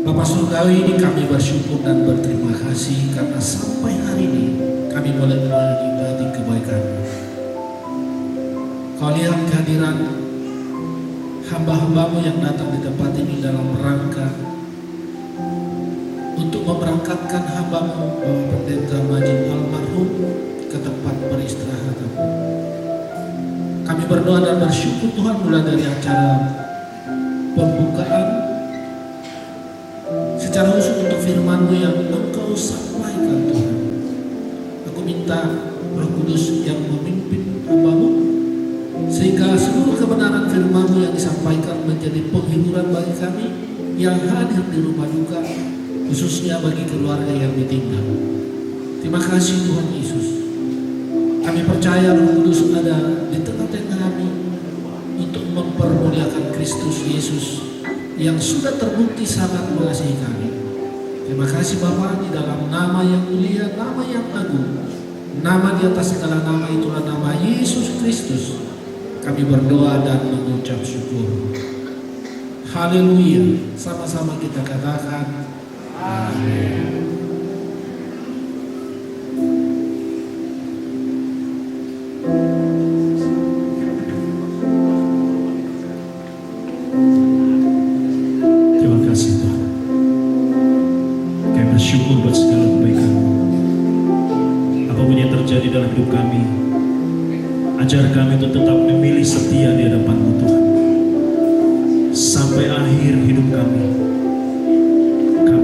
Bapa Surgawi, ini kami bersyukur dan berterima kasih karena sampai hari ini kami boleh menikmati kebaikan-Mu. Kau lihat kehadiran hamba-hamba-Mu yang datang di tempat ini dalam rangka untuk memberangkatkan hamba-Mu Bapak Pendeta Majid almarhum ke tempat peristirahatan. Kami berdoa dan bersyukur Tuhan, mulai dari acara pembukaan secara khusus untuk firman-Mu yang Engkau sampaikan Tuhan. Aku minta Roh Kudus yang memimpin hamba-Mu sehingga seluruh kebenaran firman-Mu yang disampaikan menjadi penghiburan bagi kami yang hadir di rumah duka, khususnya bagi keluarga yang ditinggal. Terima kasih Tuhan Yesus. Kami percaya Roh Kudus ada di tengah-tengah kami untuk mempermuliakan Kristus Yesus yang sudah terbukti sangat mengasihi kami. Terima kasih Bapa, di dalam nama yang mulia, nama yang agung, nama di atas segala nama, itulah nama Yesus Kristus. Kami berdoa dan mengucap syukur. Haleluya. Sama-sama kita katakan amin. Bersyukur buat segala kebaikan-Mu. Apapun yang terjadi dalam hidup kami, ajar kami untuk tetap memilih setia di hadapan-Mu Tuhan. Sampai akhir hidup kami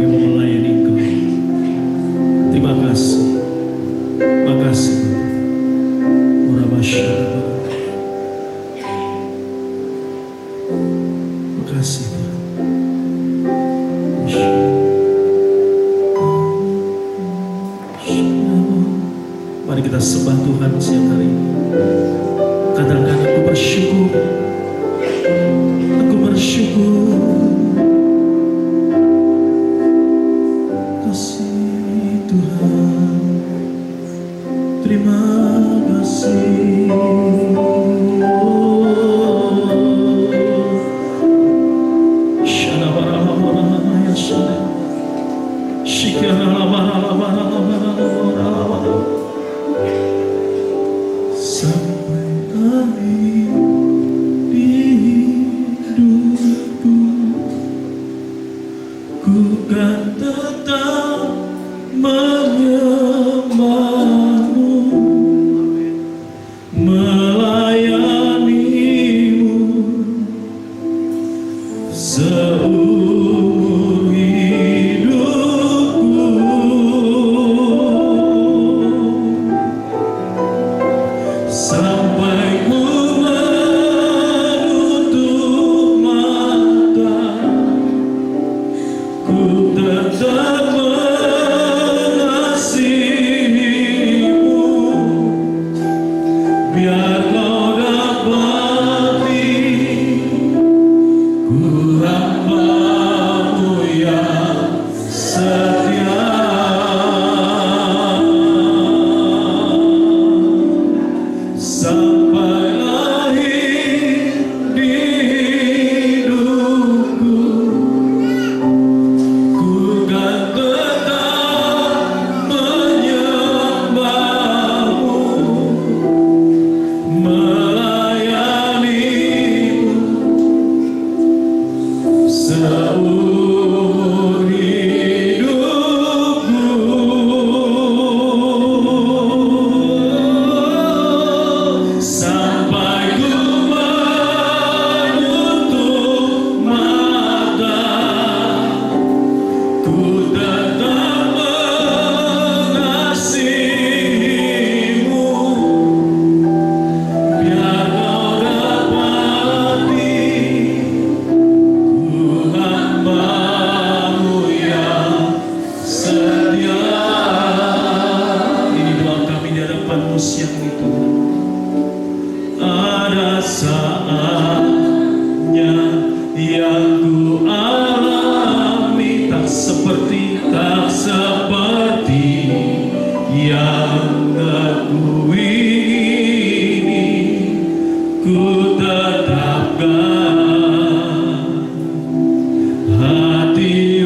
mau melayani Engkau. Terima kasih. Terima kasih. Terima kasih Tuhan. Mari kita sembah Tuhan siang hari ini. Katakan, aku bersyukur. Aku bersyukur. Kasih Tuhan. Terima kasih. Sampai akhir hidupku, ku kan tetap menyembah-Mu, melayani-Mu seumur hidupku. Sampai ku menutup mata, ku tetap mengasihi-Mu, biar Kau dapati ku hamba-Mu yang setia. Sampai akhir hidupku, ku kan tetap menyembah-Mu, melayani-Mu seumur hidupku. Sampai ku menutup mata, ku tetap mengasihi-Mu, biar Kau dapati ku hamba-Mu yang setia. Ini doa kami di hadapan-Mu siang itu. Ada saatnya yang ku alami tak seperti yang aku ingini, ku tetapkan hati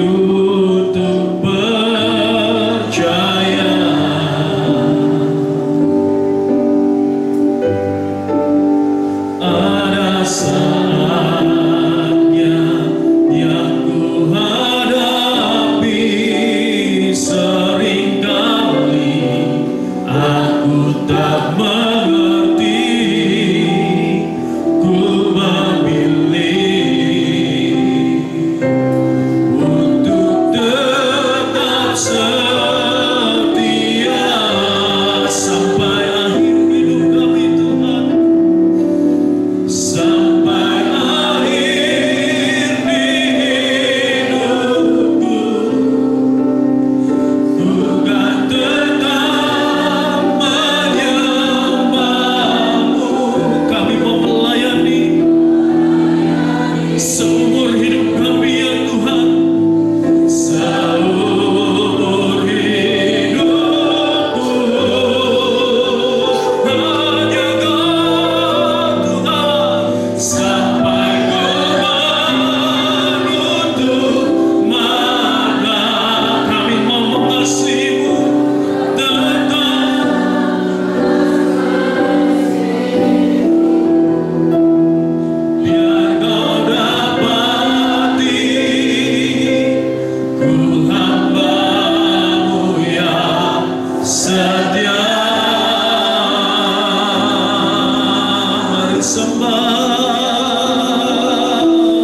sembah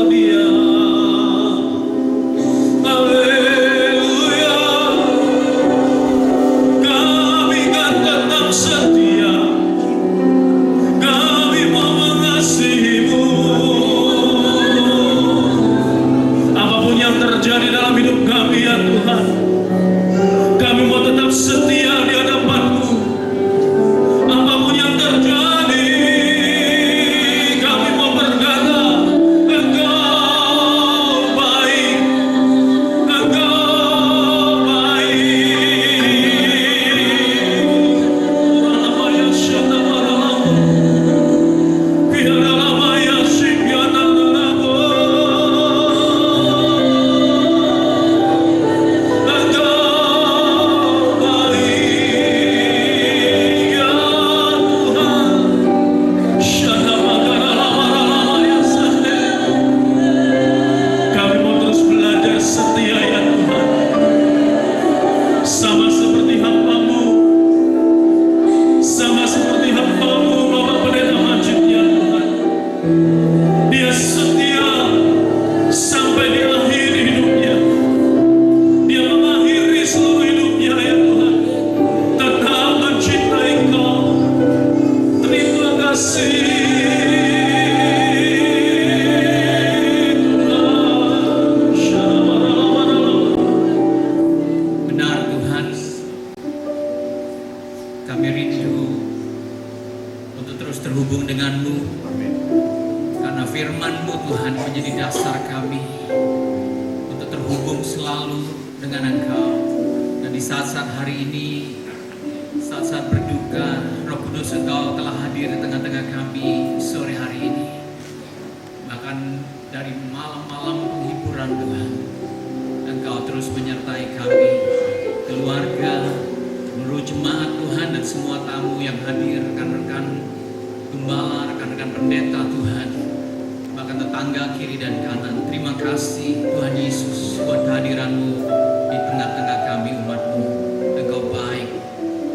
Dia. Haleluya, kami kan tetap setia, kami mau mengasihi-Mu. Apapun yang terjadi dalam hidup kami ya Tuhan, kami mau tetap setia di hadapan-Mu. Apapun yang terjadi, kami mau berkata, Engkau baik, Engkau baik. Ramaya Shantamaramo, Piaramaya Shibyananamo. Engkau baik ya Tuhan. Shantamagararamaya Sande. Kami mau terus belajar setia ya Tuhan, sama seperti hamba-Mu, sama seperti hamba-Mu Bapak Pendeta Majid ya Tuhan. Dia setia sampai di akhir hidupnya. Dia mengakhiri seluruh hidupnya ya Tuhan, tetap mencintai Engkau. Terima kasih Tuhan. Shalom. Benar Tuhan, kami rindu untuk terus terhubung dengan-Mu, karena firman-Mu Tuhan menjadi dasar kami untuk terhubung selalu dengan Engkau. Dan di saat-saat hari ini, saat-saat berduka, Roh Kudus Engkau telah hadir di tengah-tengah kami sore hari ini. Bahkan dari malam-malam penghiburan Tuhan, Engkau terus menyertai kami, keluarga, seluruh jemaat Tuhan, dan semua tamu yang hadir, rekan-rekan gembala, rekan-rekan pendeta Tuhan, bahkan tetangga kiri dan kanan. Terima kasih Tuhan Yesus buat kehadiran-Mu di tengah-tengah kami umat-Mu. Engkau baik,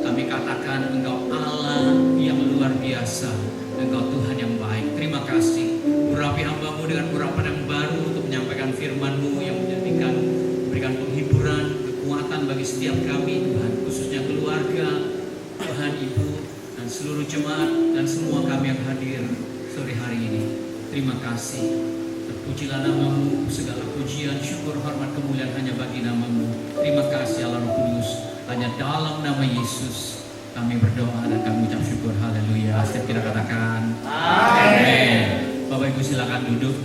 kami katakan Engkau Allah yang luar biasa, Engkau Tuhan yang baik. Terima kasih, urapi hamba-Mu dengan urapan yang baru untuk menyampaikan firman-Mu yang memberikan penghiburan, kekuatan bagi setiap kami Tuhan, khususnya keluarga, Tuhan, Ibu, dan seluruh jemaat, dan semua kami yang hadir sore hari ini. Terima kasih. Terpujilah nama-Mu, segala pujian, syukur, hormat, kemuliaan hanya bagi nama-Mu. Terima kasih Allah Roh Kudus. Hanya dalam nama Yesus kami berdoa dan kami ucap syukur. Haleluya. Setiap kita katakan amin. Bapak Ibu silakan duduk.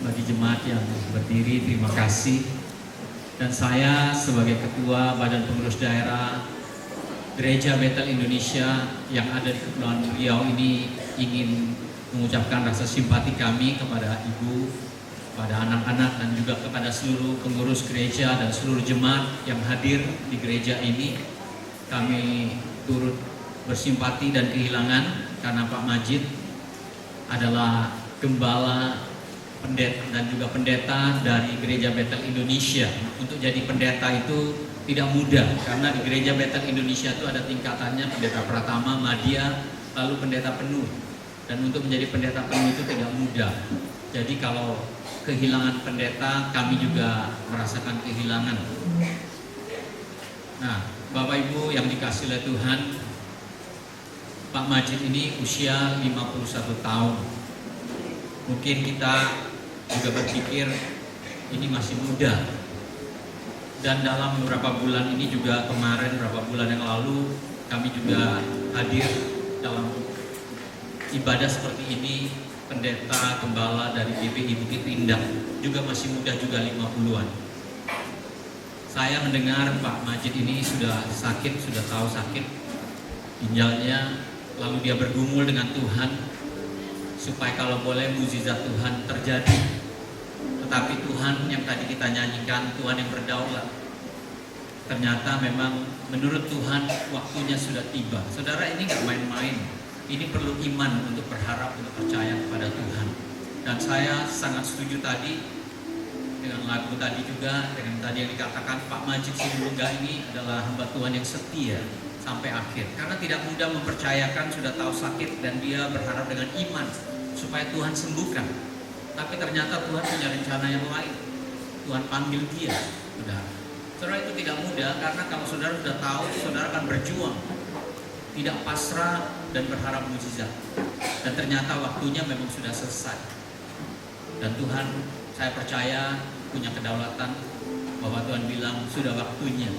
Bagi jemaat yang berdiri, terima kasih. Dan saya sebagai Ketua Badan Pengurus Daerah Gereja Bethel Indonesia yang ada di Kepulauan Riau ini ingin mengucapkan rasa simpati kami kepada Ibu, kepada anak-anak, dan juga kepada seluruh pengurus gereja dan seluruh jemaat yang hadir di gereja ini. Kami turut bersimpati dan kehilangan karena Pak Majid adalah gembala, pendeta, dan juga pendeta dari Gereja Bethel Indonesia. Untuk jadi pendeta itu tidak mudah, karena di Gereja Bethel Indonesia itu ada tingkatannya, pendeta pratama, madya, lalu pendeta penuh. Dan untuk menjadi pendeta penuh itu tidak mudah. Jadi kalau kehilangan pendeta, kami juga merasakan kehilangan. Nah, Bapak Ibu yang dikasihi oleh Tuhan, Pak Majid ini usia 51 tahun. Mungkin kita juga berpikir ini masih muda. Dan dalam beberapa bulan ini juga, kemarin beberapa bulan yang lalu, kami juga hadir dalam ibadah seperti ini. Pendeta gembala dari GPI Bukit Indah juga masih muda, juga 50-an. Saya mendengar Pak Majid ini sudah sakit, sudah tahu sakit ginjalnya, lalu dia bergumul dengan Tuhan supaya kalau boleh mukjizat Tuhan terjadi. Tetapi Tuhan yang tadi kita nyanyikan, Tuhan yang berdaulat, ternyata memang menurut Tuhan waktunya sudah tiba. Saudara, ini nggak main-main. Ini perlu iman untuk berharap, untuk percaya kepada Tuhan. Dan saya sangat setuju tadi dengan lagu tadi juga, dengan tadi yang dikatakan Pak Majid Sibolga ini adalah hamba Tuhan yang setia sampai akhir. Karena tidak mudah mempercayakan sudah tahu sakit dan dia berharap dengan iman supaya Tuhan sembuhkan. Tapi ternyata Tuhan punya rencana yang lain. Tuhan panggil dia, saudara. Saudara, itu tidak mudah karena kalau saudara sudah tahu, saudara akan berjuang, tidak pasrah dan berharap mukjizat. Dan ternyata waktunya memang sudah selesai. Dan Tuhan, saya percaya, punya kedaulatan bahwa Tuhan bilang sudah waktunya.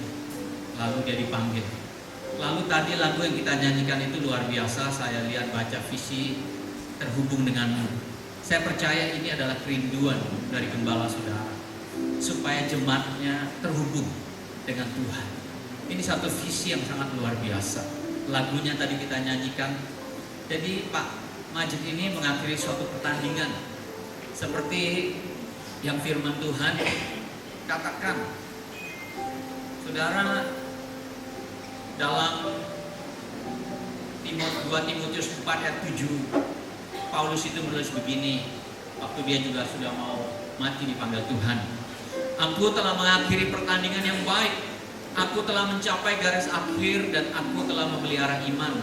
Lalu dia dipanggil. Lalu tadi lagu yang kita nyanyikan itu luar biasa. Saya lihat baca visi terhubung denganmu. Saya percaya ini adalah kerinduan dari gembala saudara, supaya jemaatnya terhubung dengan Tuhan. Ini satu visi yang sangat luar biasa. Lagunya tadi kita nyanyikan. Jadi Pak Majid ini mengakhiri suatu pertandingan seperti yang firman Tuhan katakan. Saudara, dalam 2 Timotius 4 ayat 7, Paulus itu menulis begini, waktu dia juga sudah mau mati dipanggil Tuhan. Aku telah mengakhiri pertandingan yang baik, aku telah mencapai garis akhir, dan aku telah memelihara iman.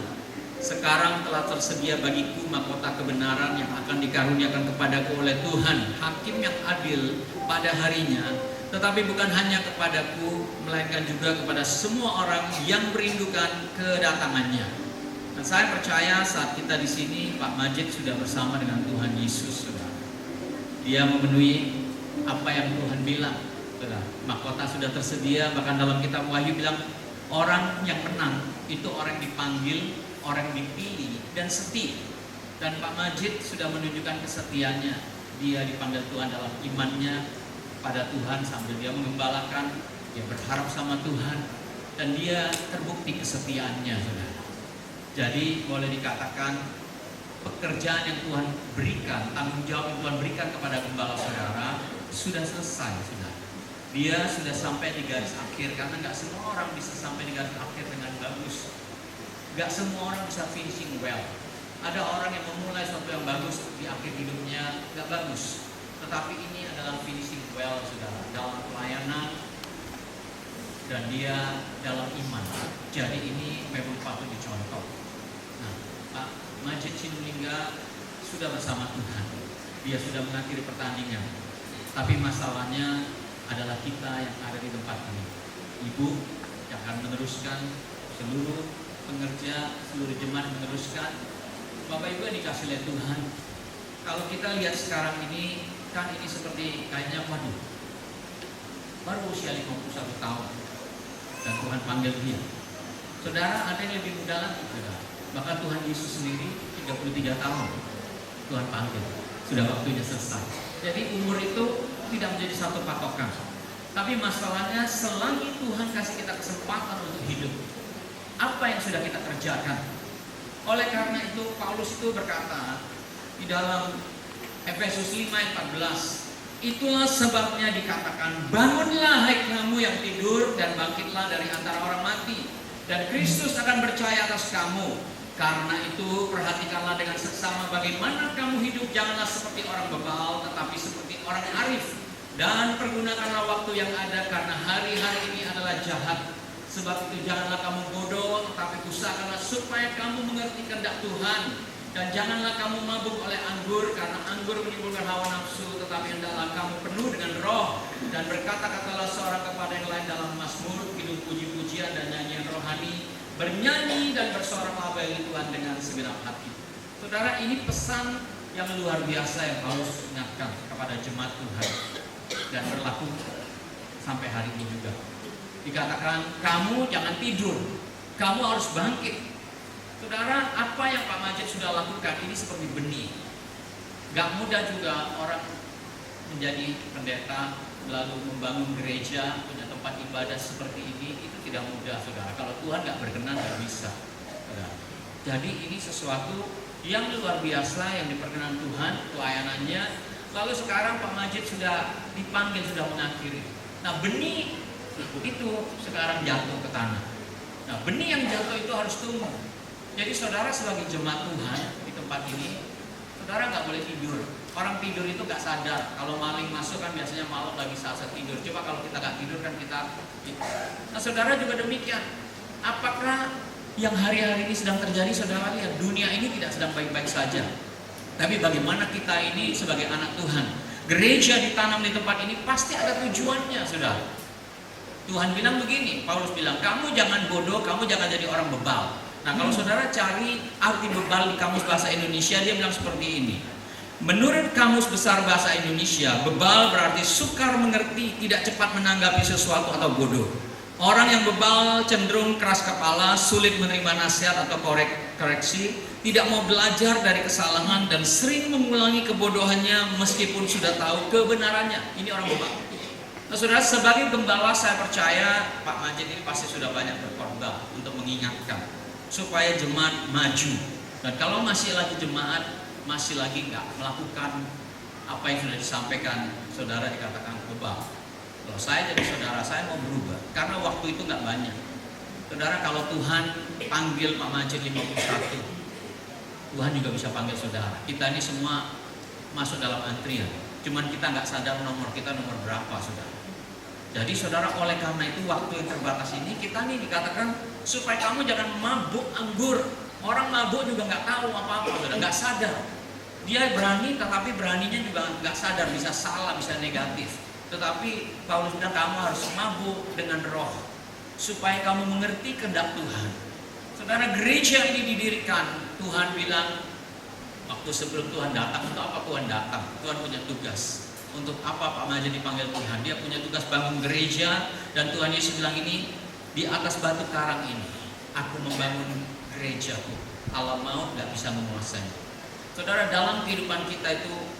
Sekarang telah tersedia bagiku mahkota kebenaran yang akan dikaruniakan kepadaku oleh Tuhan, hakim yang adil pada harinya, tetapi bukan hanya kepadaku, melainkan juga kepada semua orang yang merindukan kedatangannya. Dan saya percaya saat kita di sini, Pak Majid sudah bersama dengan Tuhan Yesus, saudara. Dia memenuhi apa yang Tuhan bilang, saudara. Mahkota sudah tersedia, bahkan dalam kitab Wahyu bilang, orang yang menang itu orang yang dipanggil, orang yang dipilih dan setia. Dan Pak Majid sudah menunjukkan kesetiaannya. Dia dipanggil Tuhan dalam imannya pada Tuhan sambil dia mengembalakan, dia berharap sama Tuhan, dan dia terbukti kesetiaannya, saudara. Jadi boleh dikatakan pekerjaan yang Tuhan berikan, tanggung jawab yang Tuhan berikan kepada gembala saudara sudah selesai, saudara. Dia sudah sampai di garis akhir, karena nggak semua orang bisa sampai di garis akhir dengan bagus. Nggak semua orang bisa finishing well. Ada orang yang memulai sesuatu yang bagus di akhir hidupnya nggak bagus. Tetapi ini adalah finishing well, saudara, dalam pelayanan dan dia dalam iman. Jadi ini memang patut dicontoh. Nah, Pak Majid Sinulinga sudah bersama Tuhan. Dia sudah mengakhiri pertandingan. Tapi masalahnya adalah kita yang ada di tempat ini. Ibu yang akan meneruskan, seluruh pengerja, seluruh jemaat meneruskan. Bapak Ibu yang dikasih oleh Tuhan. Kalau kita lihat sekarang ini, kan ini seperti kayaknya waduh, baru usia 51 tahun dan Tuhan panggil dia. Saudara, ada yang lebih muda lagi, saudara. Bahkan Tuhan Yesus sendiri 33 tahun Tuhan panggil. Sudah waktunya selesai. Jadi umur itu tidak menjadi satu patokan. Tapi masalahnya selagi Tuhan kasih kita kesempatan untuk hidup, apa yang sudah kita kerjakan? Oleh karena itu Paulus itu berkata di dalam Efesus 5 ayat 14, itulah sebabnya dikatakan, bangunlah hai kamu yang tidur dan bangkitlah dari antara orang mati, dan Kristus akan percaya atas kamu. Karena itu perhatikanlah dengan seksama bagaimana kamu hidup, janganlah seperti orang bebal, tetapi seperti orang arif. Dan pergunakanlah waktu yang ada, karena hari-hari ini adalah jahat. Sebab itu janganlah kamu bodoh, tetapi usahakanlah supaya kamu mengerti kehendak Tuhan. Dan janganlah kamu mabuk oleh anggur, karena anggur menimbulkan hawa nafsu, tetapi hendaklah kamu penuh dengan roh. Dan berkata-katalah seorang kepada yang lain dalam mazmur, hidup puji-pujian dan nyanyian rohani, bernyanyi dan bersoraklah bagi Tuhan dengan segenap hati. Saudara, ini pesan yang luar biasa yang Paulus ingatkan kepada jemaat Tuhan, dan berlaku sampai hari ini juga. Dikatakan, kamu jangan tidur, kamu harus bangkit. Saudara, apa yang Pak Majid sudah lakukan ini seperti benih. Gak mudah juga orang menjadi pendeta, lalu membangun gereja, punya tempat ibadah seperti ini, itu tidak mudah, saudara. Kalau Tuhan gak berkenan, gak bisa, saudara. Jadi ini sesuatu yang luar biasa yang diperkenan Tuhan, pelayanannya. Lalu sekarang Pak Majid sudah dipanggil, sudah mengakhiri. Nah, benih itu sekarang jatuh ke tanah. Nah, benih yang jatuh itu harus tumbuh. Jadi saudara sebagai jemaat Tuhan di tempat ini, saudara nggak boleh tidur. Orang tidur itu nggak sadar. Kalau maling masuk kan biasanya malam lagi saat tidur. Coba kalau kita nggak tidur kan kita. Nah, saudara juga demikian. Apakah yang hari-hari ini sedang terjadi, saudara lihat, dunia ini tidak sedang baik-baik saja. Tapi bagaimana kita ini sebagai anak Tuhan, gereja ditanam di tempat ini pasti ada tujuannya, saudara. Tuhan bilang begini, Paulus bilang, kamu jangan bodoh, kamu jangan jadi orang bebal. Nah, kalau saudara cari arti bebal di Kamus Bahasa Indonesia, dia bilang seperti ini. Menurut Kamus Besar Bahasa Indonesia, bebal berarti sukar mengerti, tidak cepat menanggapi sesuatu atau bodoh. Orang yang bebal cenderung keras kepala, sulit menerima nasihat atau koreksi, tidak mau belajar dari kesalahan, dan sering mengulangi kebodohannya meskipun sudah tahu kebenarannya. Ini orang bebal. Nah, saudara, sebagai gembala saya percaya Pak Majid ini pasti sudah banyak berkorban untuk mengingatkan supaya jemaat maju. Dan kalau masih lagi jemaat masih lagi nggak melakukan apa yang sudah disampaikan, saudara dikatakan bebal. Kalau saya jadi saudara, saya mau berubah karena waktu itu nggak banyak. Saudara, kalau Tuhan panggil Pak Majid 51, Tuhan juga bisa panggil saudara. Kita ini semua masuk dalam antrian, cuman kita nggak sadar nomor kita nomor berapa, saudara. Jadi saudara, oleh karena itu waktu yang terbatas ini kita nih dikatakan supaya kamu jangan mabuk anggur. Orang mabuk juga nggak tahu apa-apa, saudara, nggak sadar. Dia berani, tetapi beraninya juga nggak sadar, bisa salah, bisa negatif. Tetapi Paulus bilang kamu harus mabuk dengan roh supaya kamu mengerti kehendak Tuhan. Saudara, gereja ini didirikan, Tuhan bilang waktu sebelum Tuhan datang, untuk apa Tuhan datang? Tuhan punya tugas. Untuk apa Pak Majid dipanggil Tuhan? Dia punya tugas bangun gereja, dan Tuhan Yesus bilang ini, di atas batu karang ini aku membangun gerejaku. Alam maut gak bisa menguasai. Saudara, dalam kehidupan kita itu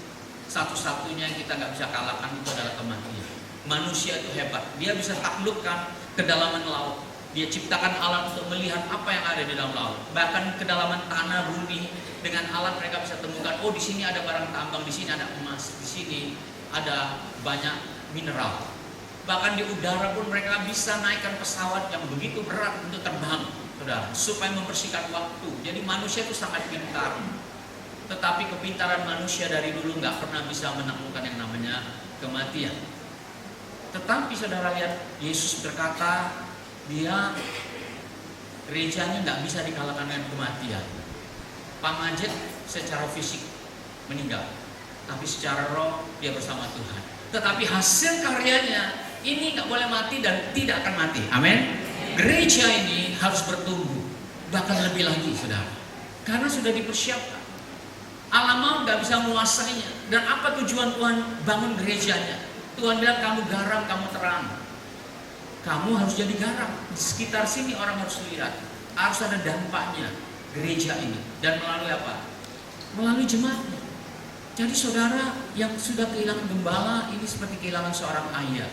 satu-satunya yang kita nggak bisa kalahkan itu adalah kematian. Manusia itu hebat, dia bisa taklukkan kedalaman laut. Dia ciptakan alat untuk melihat apa yang ada di dalam laut. Bahkan kedalaman tanah bumi, dengan alat mereka bisa temukan, oh di sini ada barang tambang, di sini ada emas, di sini ada banyak mineral. Bahkan di udara pun mereka bisa naikkan pesawat yang begitu berat untuk terbang, saudara, supaya membersihkan waktu. Jadi manusia itu sangat pintar. Tetapi kepintaran manusia dari dulu nggak pernah bisa menaklukkan yang namanya kematian. Tetapi saudara lihat, Yesus berkata, dia gerejanya nggak bisa dikalahkan dengan kematian. Pak Majid secara fisik meninggal, tapi secara roh dia bersama Tuhan. Tetapi hasil karyanya ini nggak boleh mati dan tidak akan mati. Amin. Gereja ini harus bertumbuh, bahkan lebih lagi, saudara, karena sudah dipersiapkan. Alam maut gak bisa menguasainya. Dan apa tujuan Tuhan bangun gerejanya? Tuhan bilang kamu garam, kamu terang. Kamu harus jadi garam. Di sekitar sini orang harus lihat. Harus ada dampaknya gereja ini. Dan melalui apa? Melalui jemaatnya. Jadi saudara yang sudah kehilangan gembala, ini seperti kehilangan seorang ayah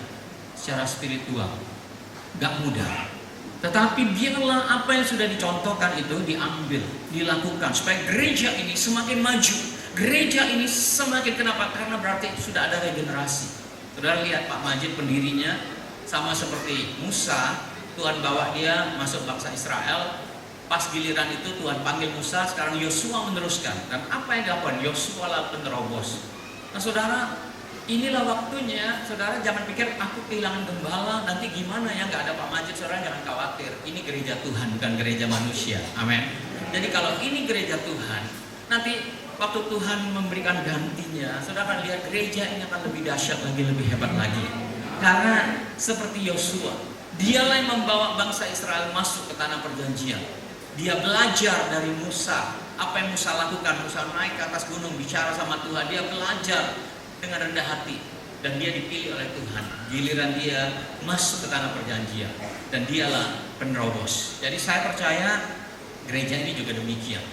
secara spiritual. Gak mudah. Tetapi biarlah apa yang sudah dicontohkan itu diambil, dilakukan supaya gereja ini semakin maju. Gereja ini semakin, kenapa? Karena berarti sudah ada regenerasi. Saudara lihat Pak Majid pendirinya sama seperti Musa, Tuhan bawa dia masuk bangsa Israel. Pas giliran itu Tuhan panggil Musa, sekarang Yosua meneruskan. Dan apa yang dilakukan? Yosua lah penerobos. Nah saudara, inilah waktunya, saudara jangan pikir aku kehilangan gembala, nanti gimana ya, nggak ada Pak Majid, saudara jangan khawatir. Ini gereja Tuhan, bukan gereja manusia. Amin. Jadi kalau ini gereja Tuhan, nanti waktu Tuhan memberikan gantinya, saudara akan lihat gereja ini akan lebih dahsyat lagi, lebih hebat lagi. Karena seperti Yosua, dialah yang membawa bangsa Israel masuk ke tanah perjanjian. Dia belajar dari Musa, apa yang Musa lakukan. Musa naik ke atas gunung bicara sama Tuhan, dia belajar dengan rendah hati, dan dia dipilih oleh Tuhan. Giliran dia masuk ke tanah perjanjian, dan dialah penerobos. Jadi saya percaya gereja ini juga demikian.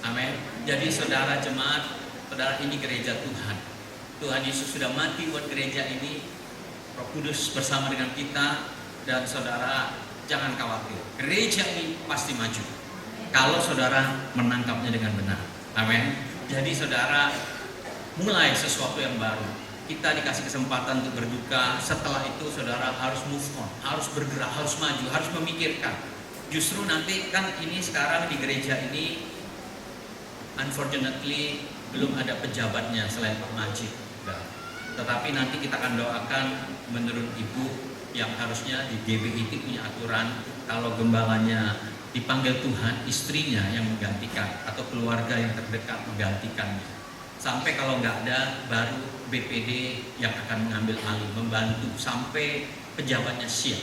Amin. Jadi saudara jemaat, saudara, ini gereja Tuhan. Tuhan Yesus sudah mati buat gereja ini. Roh Kudus bersama dengan kita, dan saudara jangan khawatir. Gereja ini pasti maju kalau saudara menangkapnya dengan benar. Amin. Jadi saudara, mulai sesuatu yang baru. Kita dikasih kesempatan untuk berduka. Setelah itu saudara harus move on, harus bergerak, harus maju, harus memikirkan. Justru nanti kan ini sekarang di gereja ini unfortunately belum ada pejabatnya selain Pak Majid. Tetapi nanti kita akan doakan menurut Ibu yang harusnya di GBIT punya aturan, kalau gembalanya dipanggil Tuhan, istrinya yang menggantikan atau keluarga yang terdekat menggantikannya. Sampai kalau nggak ada, baru BPD yang akan mengambil alih, membantu sampai pejabatnya siap.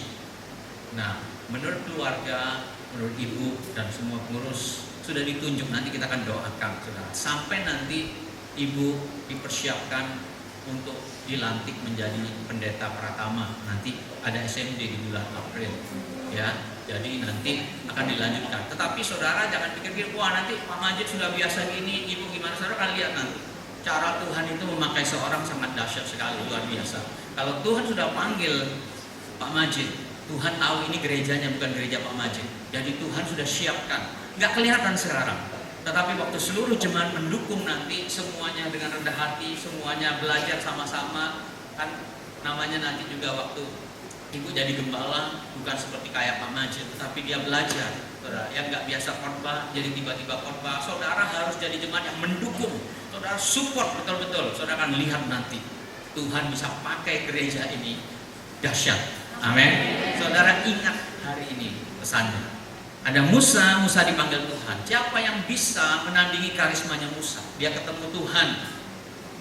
Nah, menurut keluarga, menurut ibu dan semua pengurus sudah ditunjuk, nanti kita akan doakan, saudara. Sampai nanti ibu dipersiapkan untuk dilantik menjadi pendeta Pratama. Nanti ada SMD di bulan April, ya. Jadi nanti akan dilanjutkan. Tetapi saudara jangan pikir-pikir, wah nanti Pak Majid sudah biasa gini, ibu gimana. Saudara akan lihat nanti cara Tuhan itu memakai seorang sangat dahsyat sekali, luar biasa. Kalau Tuhan sudah panggil Pak Majid, Tuhan tahu ini gerejanya bukan gereja Pak Majid. Jadi Tuhan sudah siapkan. Nggak kelihatan sekarang. Tetapi waktu seluruh jemaat mendukung nanti, semuanya dengan rendah hati, semuanya belajar sama-sama. Kan namanya nanti juga waktu ibu jadi gembala, bukan seperti kayak Pak Majid, tetapi dia belajar. Saudara, yang nggak biasa khotbah, jadi tiba-tiba khotbah. Saudara harus jadi jemaat yang mendukung. Saudara support betul-betul. Saudara akan lihat nanti Tuhan bisa pakai gereja ini dahsyat. Amin. Saudara ingat hari ini pesannya. Ada Musa dipanggil Tuhan. Siapa yang bisa menandingi karismanya Musa? Dia ketemu Tuhan,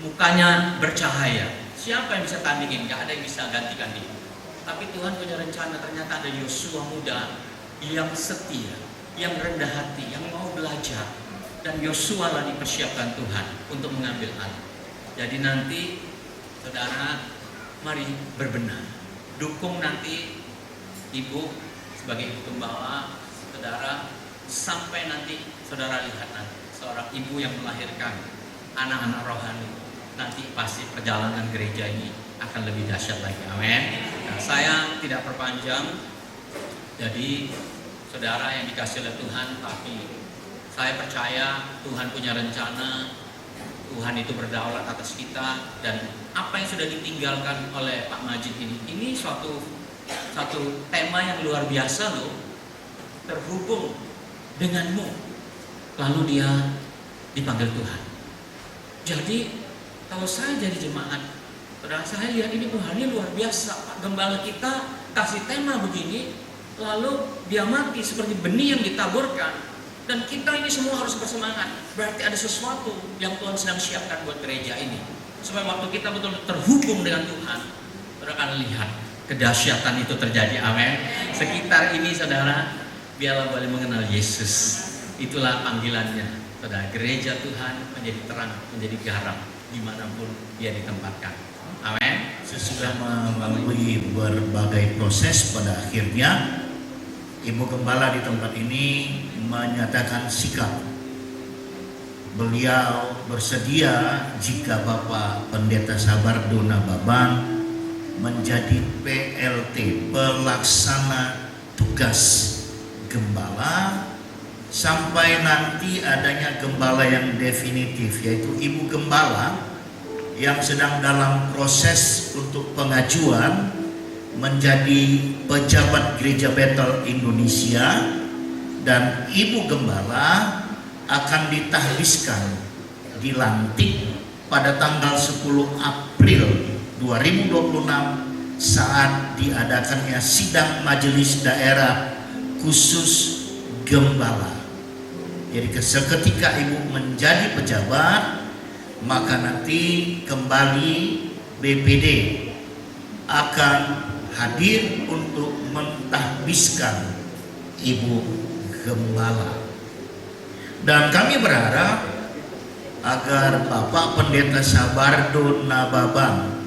mukanya bercahaya. Siapa yang bisa tandingin? Gak ada yang bisa gantikan dia. Tapi Tuhan punya rencana. Ternyata ada Yosua muda yang setia, yang rendah hati, yang mau belajar. Dan Yosua lah dipersiapkan Tuhan untuk mengambil alih. Jadi nanti saudara, mari berbenah. Dukung nanti ibu sebagai ibu gembala, saudara, sampai nanti saudara lihat nanti seorang ibu yang melahirkan anak-anak rohani. Nanti pasti perjalanan gereja ini akan lebih dahsyat lagi. Amin. Nah, saya tidak perpanjang. Jadi saudara yang dikasih oleh Tuhan, tapi saya percaya Tuhan punya rencana. Tuhan itu berdaulat atas kita, dan apa yang sudah ditinggalkan oleh Pak Majid ini suatu tema yang luar biasa loh. Terhubung denganmu, lalu dia dipanggil Tuhan. Jadi kalau saya jadi jemaat, saudara, saya lihat ini Tuhannya luar biasa. Pak Gembala kita kasih tema begini, lalu dia mati seperti benih yang ditaburkan, dan kita ini semua harus bersemangat. Berarti ada sesuatu yang Tuhan sedang siapkan buat gereja ini, supaya waktu kita betul-betul terhubung dengan Tuhan, saudara akan lihat kedahsyatan itu terjadi. Amin. Sekitar ini saudara, biarlah boleh mengenal Yesus. Itulah panggilannya, saudara. Gereja Tuhan menjadi terang, menjadi garam dimanapun dia ditempatkan. Amin. Sesudah melalui berbagai proses, pada akhirnya Ibu Gembala di tempat ini menyatakan sikap. Beliau bersedia jika Bapak Pendeta Sabardo Nababan menjadi PLT, pelaksana tugas gembala, sampai nanti adanya gembala yang definitif, yaitu Ibu Gembala yang sedang dalam proses untuk pengajuan menjadi pejabat Gereja Bethel Indonesia, dan Ibu Gembala akan ditahbiskan, dilantik pada tanggal 10 April 2026 saat diadakannya sidang majelis daerah khusus gembala. Jadi seketika ibu menjadi pejabat, maka nanti kembali BPD akan hadir untuk mentahbiskan Ibu Gembala. Dan kami berharap agar Bapak Pendeta Sabardo Nababan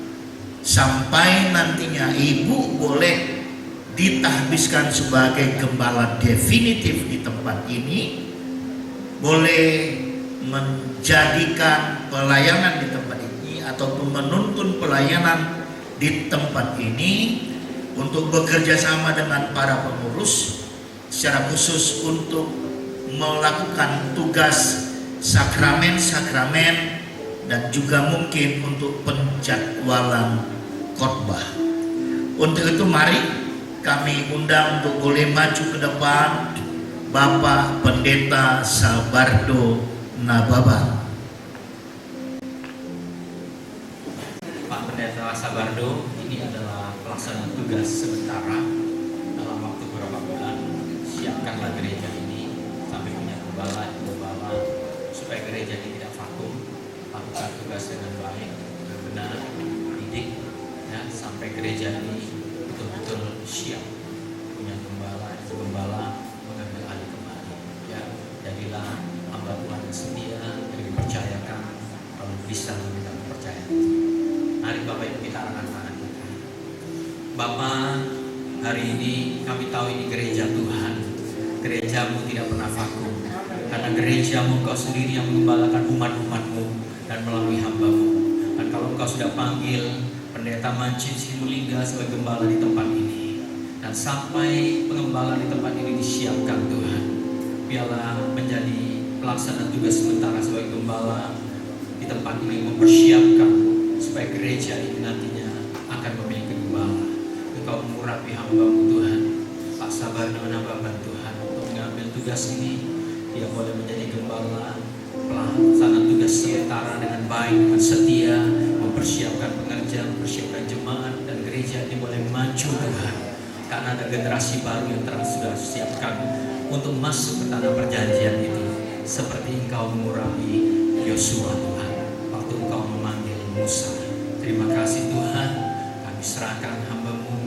sampai nantinya ibu boleh ditahbiskan sebagai gembala definitif di tempat ini, boleh menjadikan pelayanan di tempat ini ataupun menuntun pelayanan di tempat ini untuk bekerja sama dengan para pengurus secara khusus untuk melakukan tugas sakramen-sakramen dan juga mungkin untuk penjadwalan khotbah. Untuk itu mari kami undang untuk boleh maju ke depan Bapak Pendeta Sabardo Nababan. Pak Pendeta Sabardo, ini adalah pelaksana tugas sementara dalam waktu beberapa bulan. Siapkanlah gereja supaya gereja ini tidak vakum, lakukan tugas dengan baik, dengan benar, didik, ya, sampai gereja ini betul-betul siap punya gembala mengambil alih kembali. Ya, jadilah hamba Tuhan yang setia, yang dipercayakan, kalau bisa kita percaya. Mari Bapak Ibu kita angkat tangan kita. Bapak, hari ini kami tahu ini gereja Tuhan. Gerejamu tidak pernah vakum, karena gerejamu Engkau sendiri yang mengembalakan umat-umatmu dan melalui hambamu. Dan kalau Engkau sudah panggil Pendeta Majid Sinulingga sebagai gembala di tempat ini, dan sampai pengembalaan di tempat ini disiapkan Tuhan, biarlah menjadi pelaksana tugas sementara sebagai gembala di tempat ini, mempersiapkan supaya gereja ini nantinya akan memiliki gembala. Engkau mengurapi hambamu Tuhan, Pak Sabar dengan hamba Tuhan untuk mengambil tugas ini. Dia boleh menjadi gembala, pelaksana tugas sementara dengan baik, dengan setia, mempersiapkan pengerja, mempersiapkan jemaat, dan gereja ini boleh maju Tuhan, karena ada generasi baru yang sudah siapkan untuk masuk ke tanah perjanjian itu, seperti Engkau mengurapi Yosua Tuhan waktu Engkau memanggil Musa. Terima kasih Tuhan, kami serahkan hamba-Mu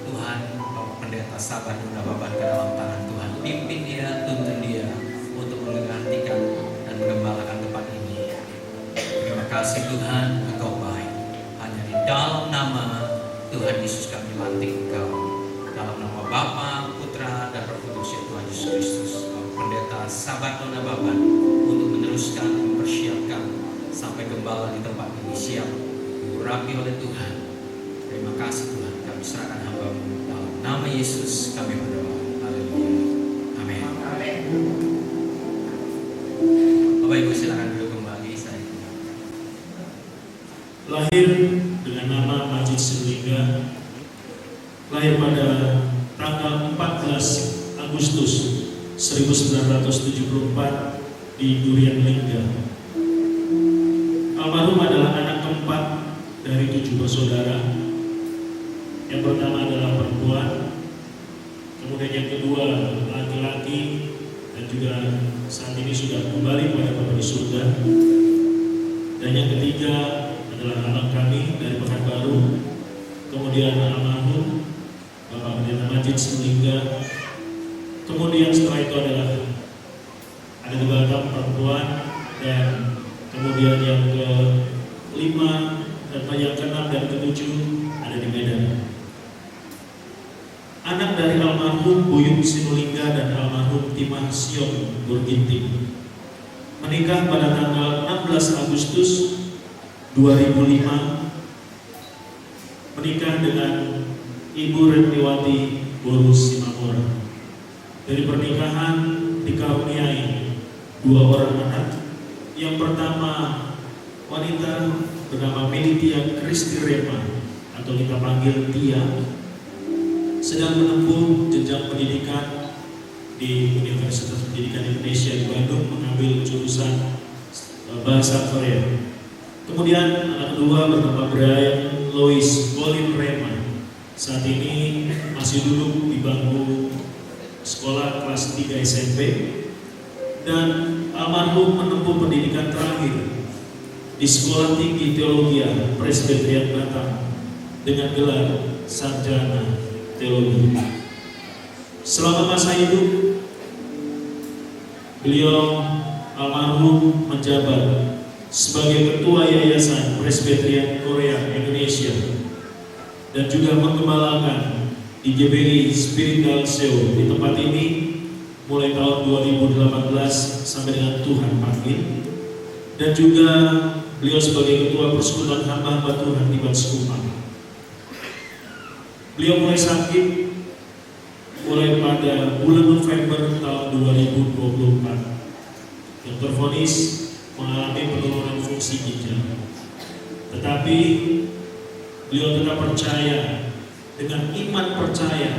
Tuhan, Bapak Pendeta Sabar Munababan ke dalam tangan Tuhan. Pimpin dia, tuntun dia untuk menggantikan dan menggembalakan tempat ini. Terima kasih Tuhan, Engkau baik. Hanya di dalam nama Tuhan Yesus kami lantik Engkau, dalam nama Bapa, Putra, dan Roh Kudus, ya Tuhan Yesus Kristus. Bapak Pendeta Sabar Munababan untuk meneruskan, mempersiapkan sampai gembala di tempat ini siap diurapi oleh Tuhan. Terima kasih Tuhan, kami serahkan hamba-Mu dalam nama Yesus kami berdoa. Haleluya. Amin. Bapak Ibu silakan duduk kembali. Saya Lahir dengan nama Majid Sinulingga, lahir pada tanggal 14 Agustus 1974 di Durian Lingga. Almarhum adalah anak keempat dari 7 bersaudara. Yang pertama adalah perempuan, kemudian yang kedua laki-laki, dan juga saat ini sudah kembali pada Bapa di surga. Dan yang ketiga adalah anak kami dari Pekanbaru, kemudian almarhum Bapak Pendeta Majid Sinulingga. Kemudian setelah itu adalah ada 2 orang perempuan, dan kemudian yang ke-5 dan yang ke-6 dan ke-7 ada di Medan. Anak dari almarhum Buyung Sinulingga dan almarhum Timah Siong Burginting menikah pada tanggal 16 Agustus 2005, menikah dengan Ibu Retniwati Boru Simamora. Dari pernikahan dikaruniai 2 orang anak. Yang pertama wanita bernama Melitia Kristi Rema atau kita panggil Tia, sedang menempuh jenjang pendidikan di Universitas Pendidikan Indonesia di Bandung, mengambil jurusan bahasa Korea. Kemudian anak kedua bernama Brian Lois Bolin Rema, saat ini masih duduk di bangku sekolah kelas 3 SMP, dan almarhum menempuh pendidikan terakhir di Sekolah Tinggi Teologi Presbyterian Batam dengan gelar sarjana teologi. Selama masa hidup beliau almarhum menjabat sebagai Ketua Yayasan Presbyterian Korea Indonesia dan juga menggembalakan di GBI Spiritual Seoul di tempat ini mulai tahun 2018 sampai dengan Tuhan panggil, dan juga beliau sebagai Ketua Persekutuan Hamba-Hamba Tuhan di Banskupang. Beliau mulai sakit mulai pada bulan November tahun 2024 yang tervonis mengalami penurunan fungsi ginjal. Tetapi beliau tetap percaya, dengan iman percaya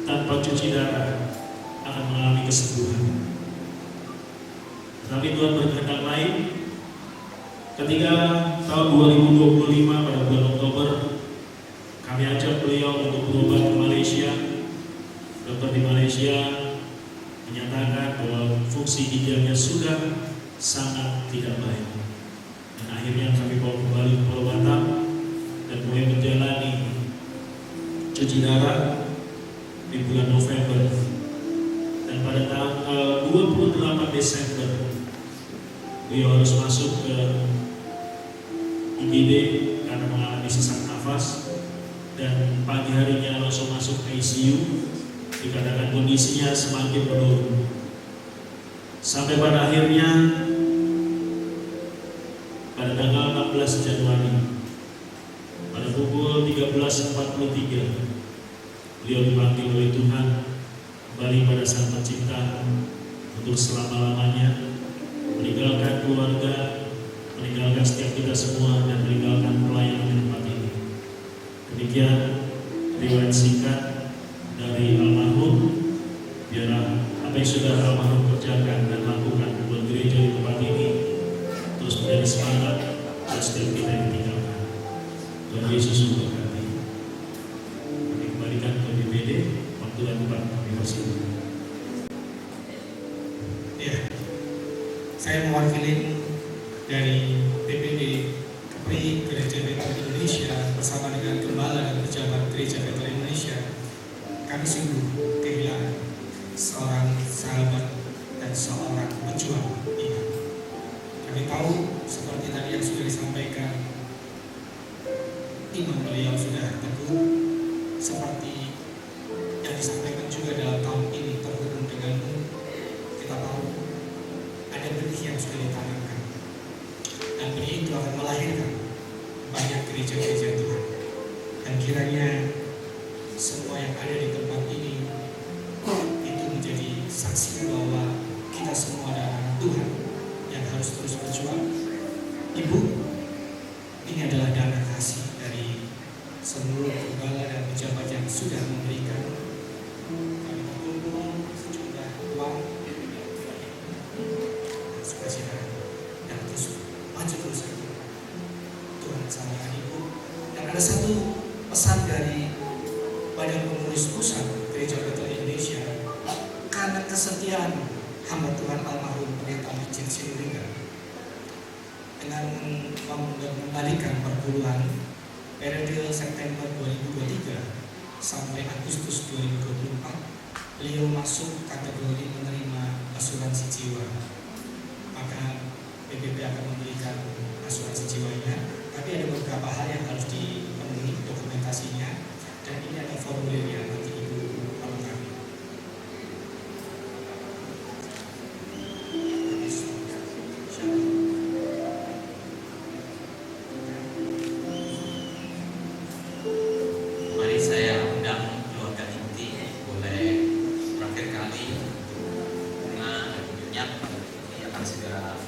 tanpa cuci darah akan mengalami kesembuhan. Tetapi Tuhan berkehendak lain. Ketika tahun 2025 pada bulan Oktober, kami ajak beliau untuk berobat ke Malaysia. Dokter di Malaysia menyatakan bahwa fungsi ginjalnya sudah sangat tidak baik. Dan akhirnya kami bawa kembali ke Pulau Batam dan mulai menjalani cuci darah di bulan November. Dan pada tanggal 28 Desember beliau harus masuk ke IGD karena mengalami sesak nafas, dan pagi harinya langsung masuk ke ICU dikarenakan kondisinya semakin menurun. Sampai pada akhirnya pada tanggal 16 Januari pada pukul 13.43 beliau dipanggil oleh Tuhan kembali pada Sang Pencipta untuk selama-lamanya, meninggalkan keluarga, meninggalkan setiap kita semua, dan meninggalkan pelayanan di tempat ini. Demikian riwayat singkat dari almarhum. Biarlah apa yang sudah almarhum kerjakan dan lakukan buat gereja di tempat ini terus menjadi semangat dan setiap kita yang ditinggalkan. Tuhan Yesus memberkati. Kami kembalikan ke BPD. Waktu dan tempat kami persilakan. Ya, saya mewakili dari BPD KPI Gereja Katolik Indonesia bersama dengan Gembala dan pejabat Gereja Katolik Indonesia. Kami sungguh kehilangan seorang sahabat dan seorang pejuang iman. Kami tahu seperti tadi yang sudah disampaikan, iman beliau sudah teguh, seperti yang disampaikan juga dalam tahun ini terhubung denganmu. Kita tahu ada benih yang sudah ditanamkan, dan benih itu akan melahirkan banyak gereja-gereja Tuhan. Dan kiranya semua yang ada di tempat ini itu menjadi saksi bahwa kita semua adalah anak Tuhan yang harus terus berjuang. Ibu, ini adalah dana kasih dari seluruh gembala dan pejabat yang sudah memberikan. Kami mengumpul sejumlah uang sukacita dan terus maju terus. Tuhan bersama Ibu. Dan ada satu pesan dari Badan Pengurus Pusat Gereja Katolik Indonesia, karena kesetiaan hamba Tuhan almarhum Pendeta Majid Sinulinga dengan mengembalikan perpuluhan periode September 2023 sampai Agustus 2024, beliau masuk kategori menerima asuransi jiwa. Maka PBB akan memberikan asuransi jiwanya, tapi ada beberapa hal yang harus dipenuhi dokumentasinya, dan ini ada formulirnya, nanti Ibu melengkapi. Mari saya undang keluarga inti boleh terakhir kali bunga dan minyak ini akan segera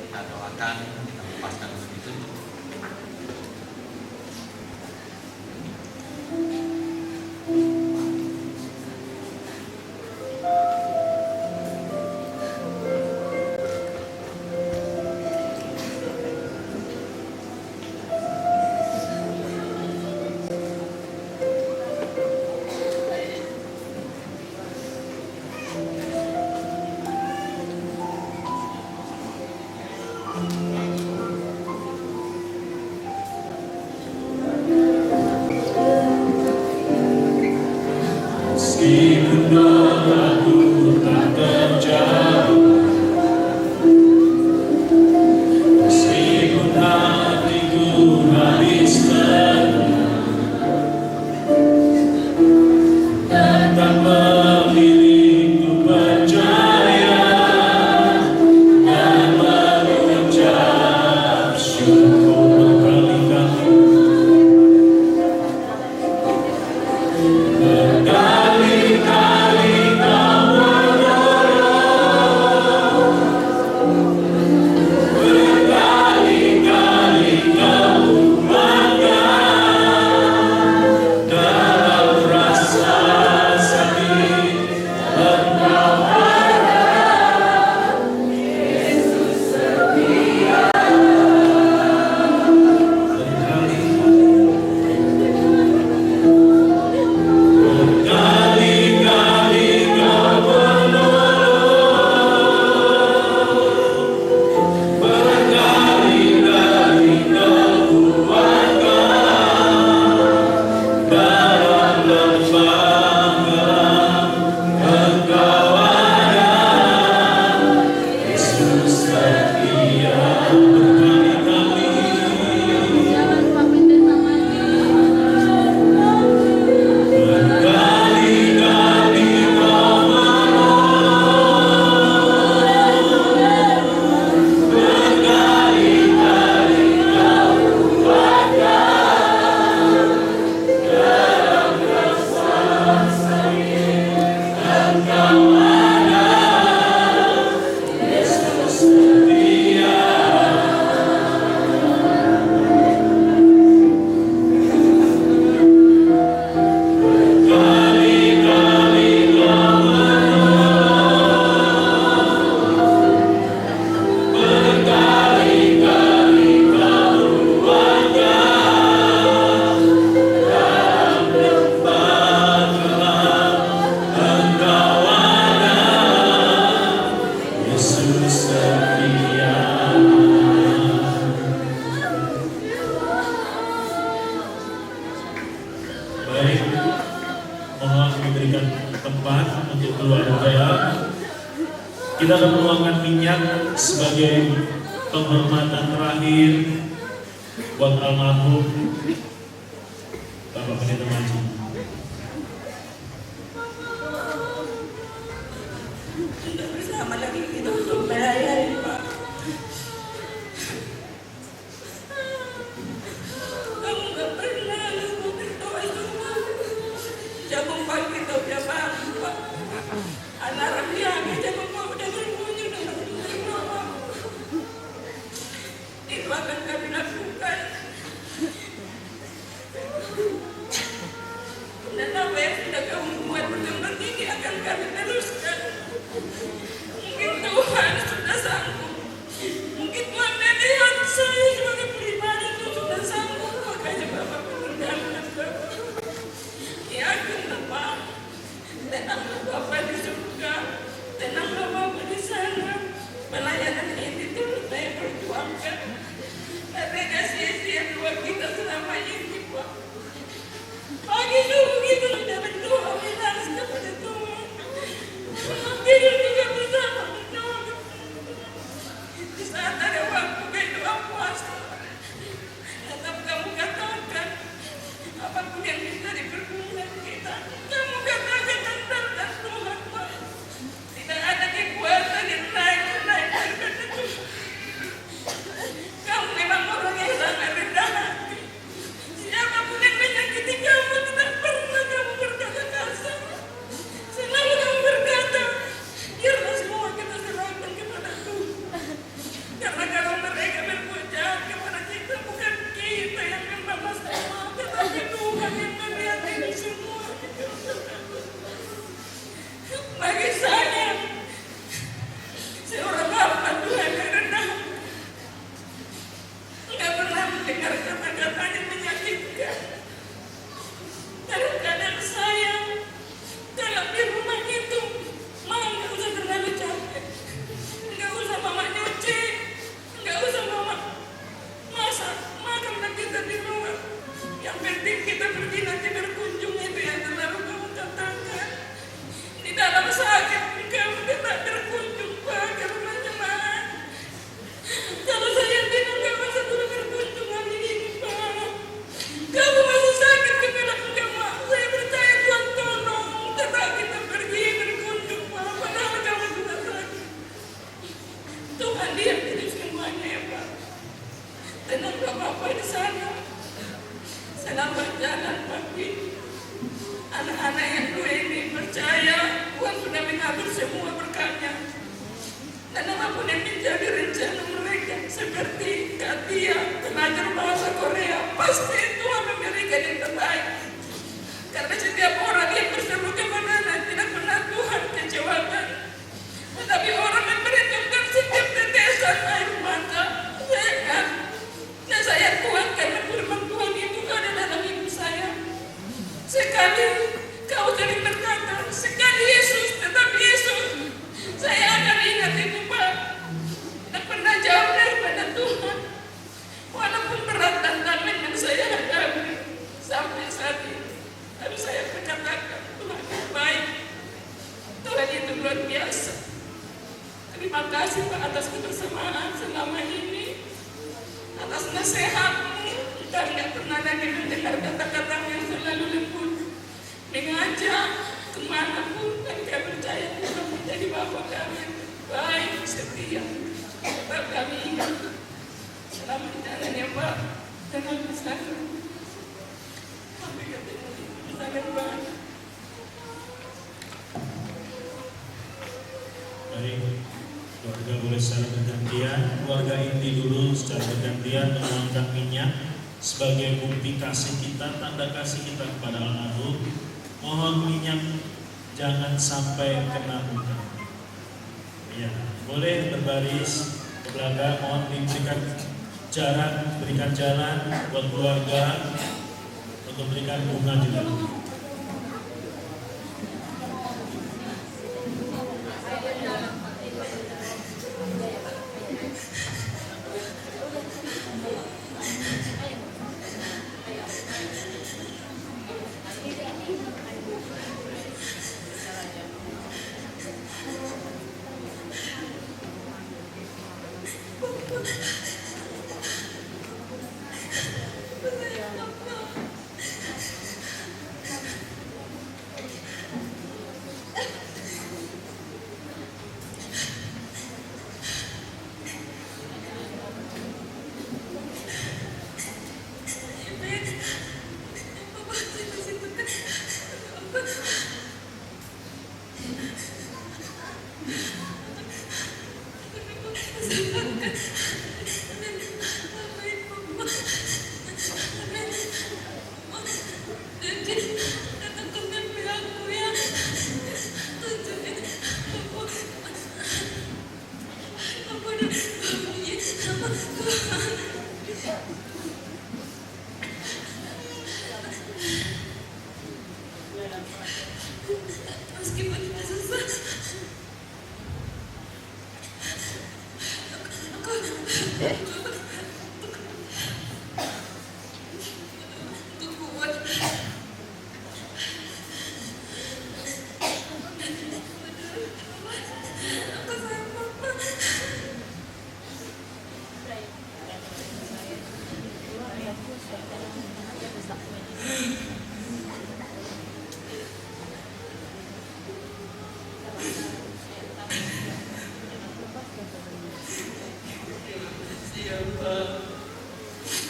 kita doakan, kita lepaskan untuk itu. Meskipun doaku tak terjawab, meskipun hatiku habis tenang, tetap memilih ku percaya dan mengucap Yesus setia. Baik, mohon diberikan tempat untuk keluarga. Kita akan menuangkan minyak sebagai penghormatan terakhir buat almarhum Bapak Pendeta Maju. Tidak bersama lagi kita untuk melayani Pak. Kamu gak pernah aku berdoa semua. Jagung pagi kau Pak. Anak rakyat jagung mau udah berbunyi dengan berdoa. Itu akan kami lakukan. Dan apa yang sudah kamu buat pertemuan ini akan kami teruskan. Mungkin Tuhan sudah sanggup. Mungkin Tuhan melihat saya sebagai pribadi itu sudah sanggup. Makanya Bapak meninggalkan Bapak. Yakin Bapak. Tenanglah Bapak di surga. Tenanglah Bapak di sana. Pelayanan ini terus saya perjuangkan. Karena gak sia-sia doa kita selama ini Pak. Pagi dulu kita sudah berdoa minta kepada Tuhan. Tidur juga bersama berdoa. Di saat ada waktu kayak doa puasa, tetap kamu katakan apapun yang bisa di pergumulan kita, kamu katakan tentang Tuhan Pak. Tidak ada kekuatan yang naik daripada Tuhan. Kamu memang orang yang sangat rendah hati. Siapapun yang menyakiti kamu tidak pernah kamu berkata kasar. Selalu kamu berkata, biarlah semua kita serahkan kepada Tuhan. Karena kalau mereka berbuat jahat kepada kita, bukan kita yang membalas semua, tetapi Tuhan yang melihat ini semua. Bagi saya, seorang hamba Tuhan yang rendah, enggak pernah mendengar kata-kata yang menyakitkan. Kadang-kadang saya dalam di rumah itu, Mama nggak usah terlalu capek, nggak usah Mama nyuci, nggak usah Mama masak, makan kita di luar. Yang penting kita pergi nanti berkunjung, itu yang terlalu kamu katakan. Di dalam sakit kamu tetap berkunjung Pak, karena jemaat. Kalau saya bilang kamu masih belum berkunjung hari ini Pak, kamu masih sakit kepada jemaat. Saya percaya Tuhan tolong, tetap kita pergi berkunjung Pak, padahal kamu sudah sakit. Tuhan lihat ini semuanya ya Pak. Tenanglah Bapak di sana. Selamat jalan Papi. Anak-anak yang dua ini percaya Tuhan sudah mengatur semua berkatnya. Dan apapun yang menjadi rencana mereka, seperti Katia, belajar bahasa Korea, pasti Tuhan memberikan yang terbaik. Karena setiap orang yang berseru kemenangan tidak pernah Tuhan kecewakan. Tetapi orang yang memperhitungkan setiap tetesan air mata, saya kuat karena firman Tuhan itu ada dalam hidup saya. Sekali kau sering berkata, sekali Yesus, tetap Yesus. Saya akan ingat itu Pak. Tidak pernah jauh daripada Tuhan. Walaupun berat tantangan yang saya hadapi sampai saat ini, tapi saya berkatakan Tuhan yang baik. Tuhan itu luar biasa. Terima kasih Pak atas kebersamaan selama ini, atas nasihatmu. Kita tidak pernah lagi mendengar kata-kata yang selalu lembut, mengajak kemanapun, dan kami percaya Tuhan menjadi Bapa kami baik, setia. Tetap kami ingat. Selamat jalan ya Pak, dengan besar. Sampai ketemu di besaran Pak. Baik, keluarga boleh secara bergantian. Keluarga inti dulu secara bergantian menuangkan minyak sebagai bukti kasih kita, tanda kasih kita kepada almarhum. Mohon minyak jangan sampai kena muka. Ya, boleh berbaris ke belakang. Mohon diberikan jarak, berikan jalan buat keluarga untuk berikan bunga juga. Meskipun kita susah, untuk kuat. Aku sayang Mama.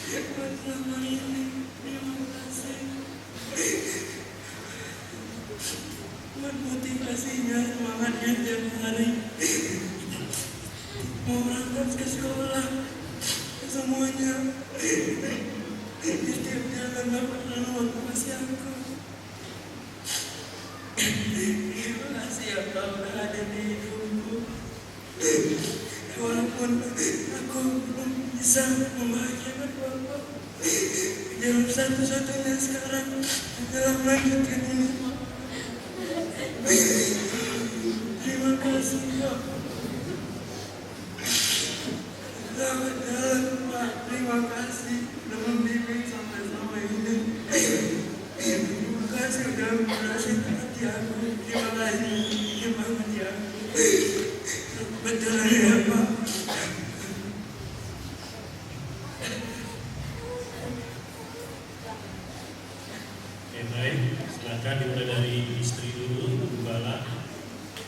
Siapa buat selama ini? Terima kasih buat motivasinya, semangatnya tiap hari mau berangkat ke sekolah, semuanya di setiap jalan Bapak selalu motivasi aku. Terima kasih ya Pak udah ada di hidupku. Walaupun aku belum bisa membahagiakan Bapak, jalan satu-satunya sekarang adalah melanjutkan ini. Terima kasih Pak. Selamat jalan Pak. Terima kasih sudah membimbing sampai ini. Terima kasih sudah mengasih hati aku. Terima kasih. Terima kasih aku. Betul ya Pak. Oke, baik. Silakan dimulai dari istri dulu, Bu Bala.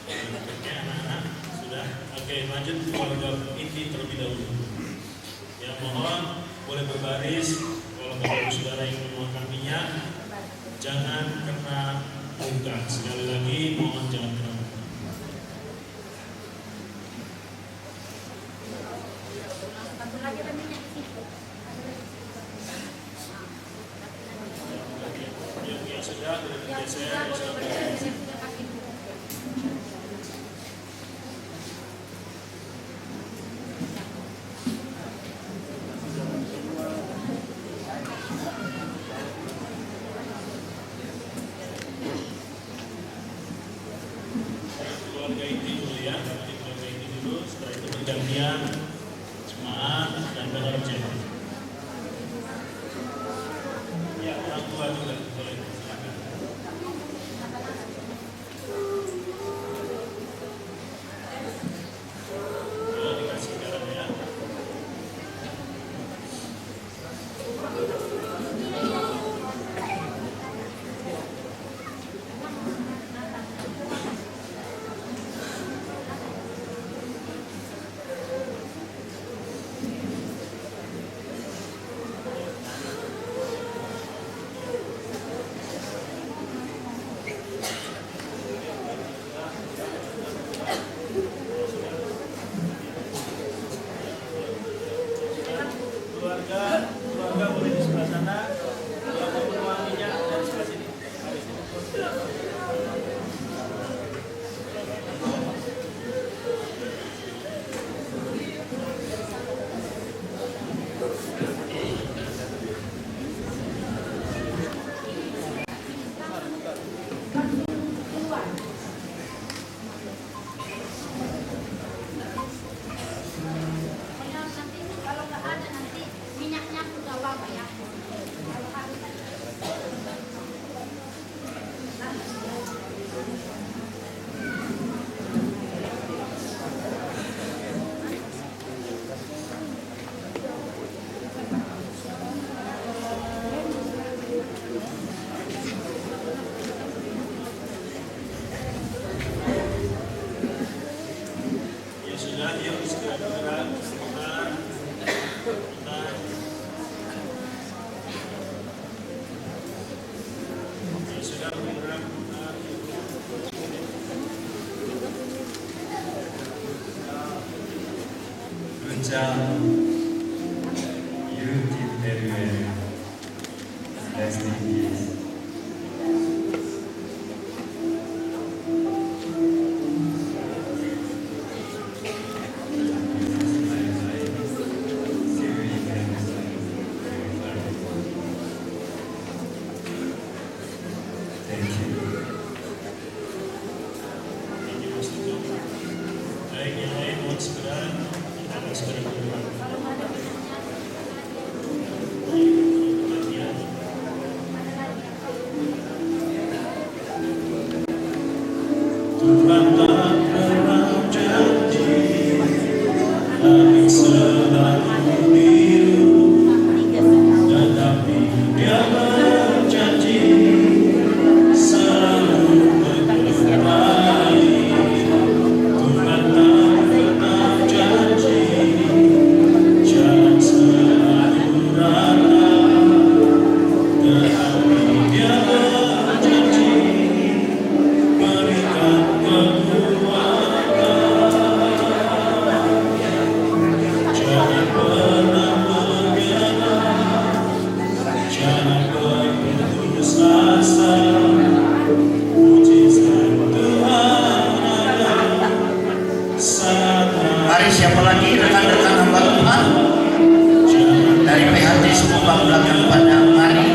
Oke, anak-anak sudah. Oke, lanjut keluarga inti terlebih dahulu. Ya, mohon boleh berbaris. Kalau bapak saudara yang menuangkan minyak, jangan kena muka. Sekali lagi, mohon jangan kena muka. Ya sudah, boleh bergeser. Keluarga inti dulu ya, keluarga inti dulu. Setelah itu bergantian jemaat dan penerjem. Ya, orang tua juga boleh. Silakan. Boleh dikasih garam ya. 진짜 You did very well. Rest in peace. Baik, yang lain mohon segera kita akan segera berdoa. Tuhan tak pernah janji kami selalu biru, tetapi Dia berjanji selalu menyertai. Tuhan tak pernah janji jalan selalu rata, tetapi Dia berjanji berikan kekuatan. Jangan pernah menyerah, jangan berputus asa. Mujizat Tuhan ada saat Mari siapa lagi rekan-rekan hamba Tuhan dari PHT Subang Belakang Padang, mari.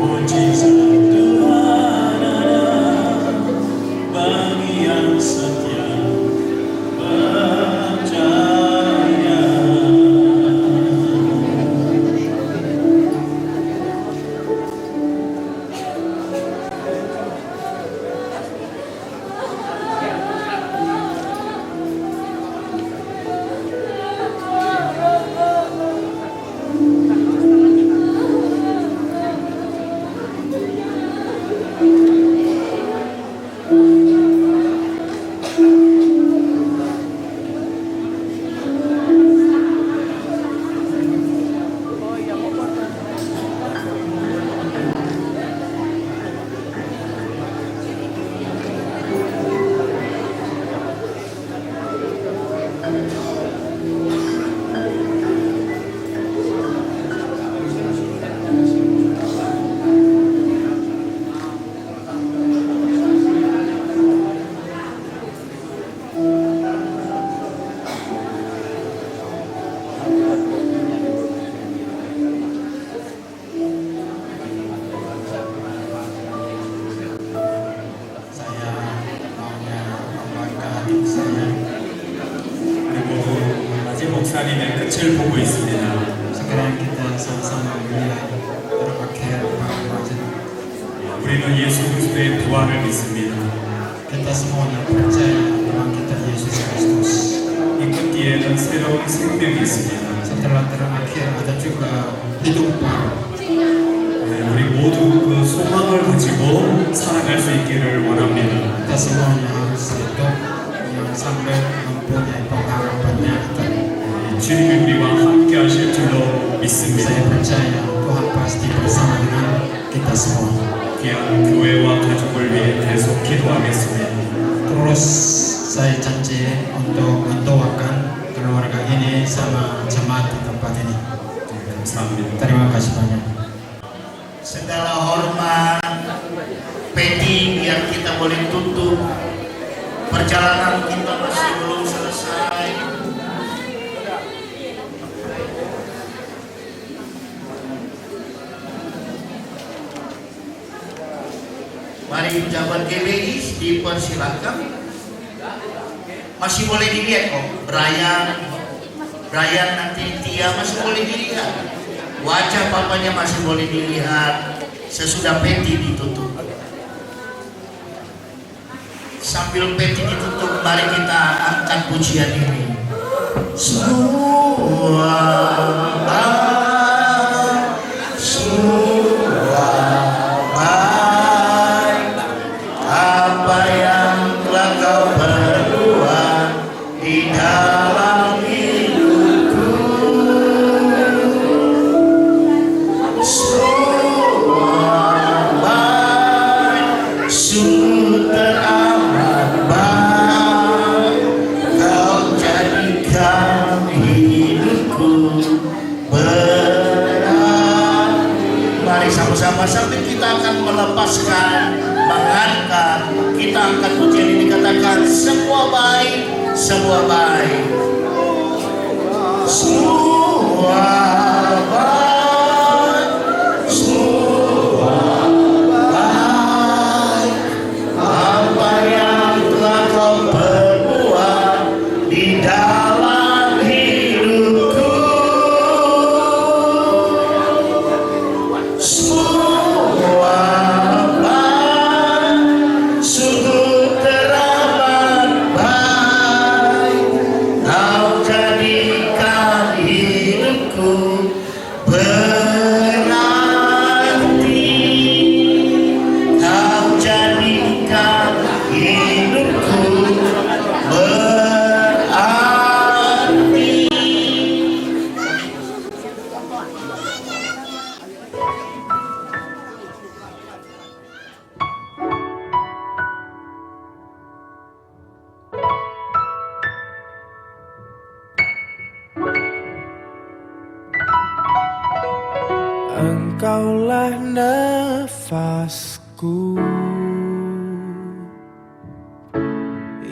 mujizat Tuhan ada bagi yang setia percaya. Saya maunya membangga hati saya. 그리고 아직 목사님의 끝을 보고 있습니다. Sekarang kita sama-sama melihat berakhir Ramadan. 우리는 예수 그리스도의 부활을 믿습니다. Kita semuanya percaya Tuhan kita Yesus Kristus. 이 끝뒤에는 새로운 생명이 있습니다. Setelah terakhir ada juga hidup baru. 우리 모두 그 소망을 가지고 살아갈 수 있기를 원합니다. Kita semuanya harus hidup yang sampai mempunyai pengharapannya. 주님이 우리와 함께 하실 줄로 믿습니다. Saya percaya Tuhan pasti bersama dengan kita semua. 귀한 교회와 가족을 위해 계속 기도하겠습니다. Terus saya janji untuk mendoakan keluarga ini sama jemaat di tempat ini. 감사합니다. Terima kasih banyak. Segala hormat, peti biar kita boleh tutup. Perjalanan kita masih belum selesai. Mari pejabat GBI dipersilakan. Masih boleh dilihat kok. Brian nanti Tia masih boleh dilihat. Wajah papanya masih boleh dilihat sesudah peti ditutup. Sambil peti ditutup, mari kita angkat pujian ini. Semua baik, apa yang telah kau perbuat di dalam hidupku. Semua baik, sungguh teramat baik. memuaskan, mengangkat. Kita angkat pujian ini, katakan semua baik, semua baik, semua baik, semua baik. Apa yang telah kau perbuat di dalam hidupku, semua baik, sungguh teramat baik. Kau jadikan hidupku berarti, kau jadikan hidupku berarti. Engkaulah nafasku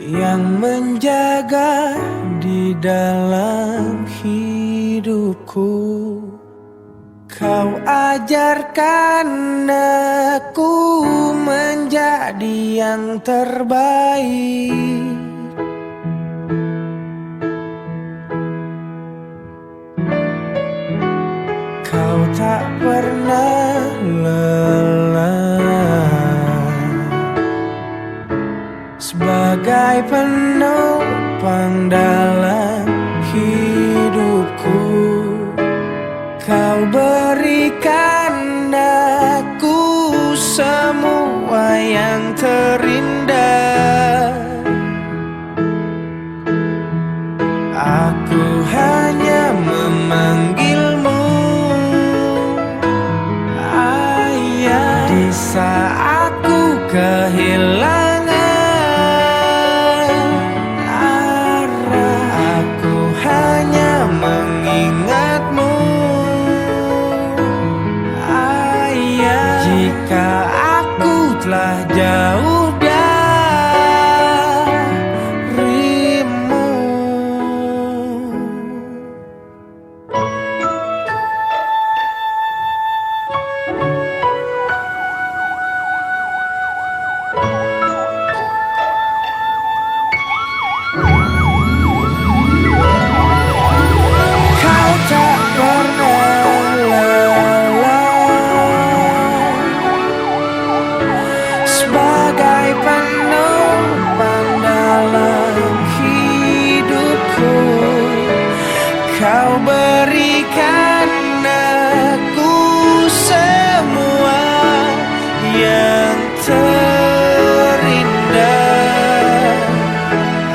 yang menjaga di dalam hidupku. Kau ajarkan aku menjadi yang terbaik. Kau tak pernah lelah sebagai penopang dalam hidupku. Kau berikan aku semua yang terindah. Aku hanya memanggilmu Ayah. Di saat ku kehilangan arah, aku hanya mengingatmu Ayah. Jika aku telah jauh darimu, kau tak pernah lelah sebagai penopang dalam hidupku. Kau berikan aku semua yang terindah.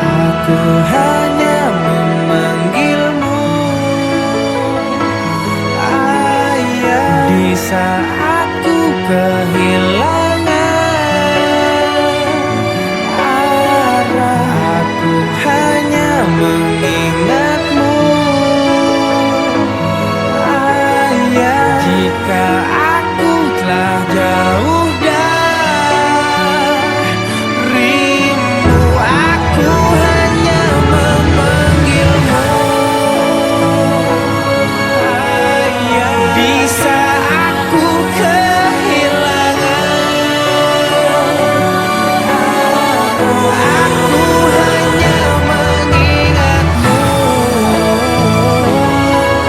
Aku hanya memanggilmu Ayah. Di saat ku kehilangan arah, aku hanya mengingatmu Ayah. Jika aku telah jauh darimu, aku hanya memanggilmu Ayah. Di saat ku kehilangan aku hanya mengingatmu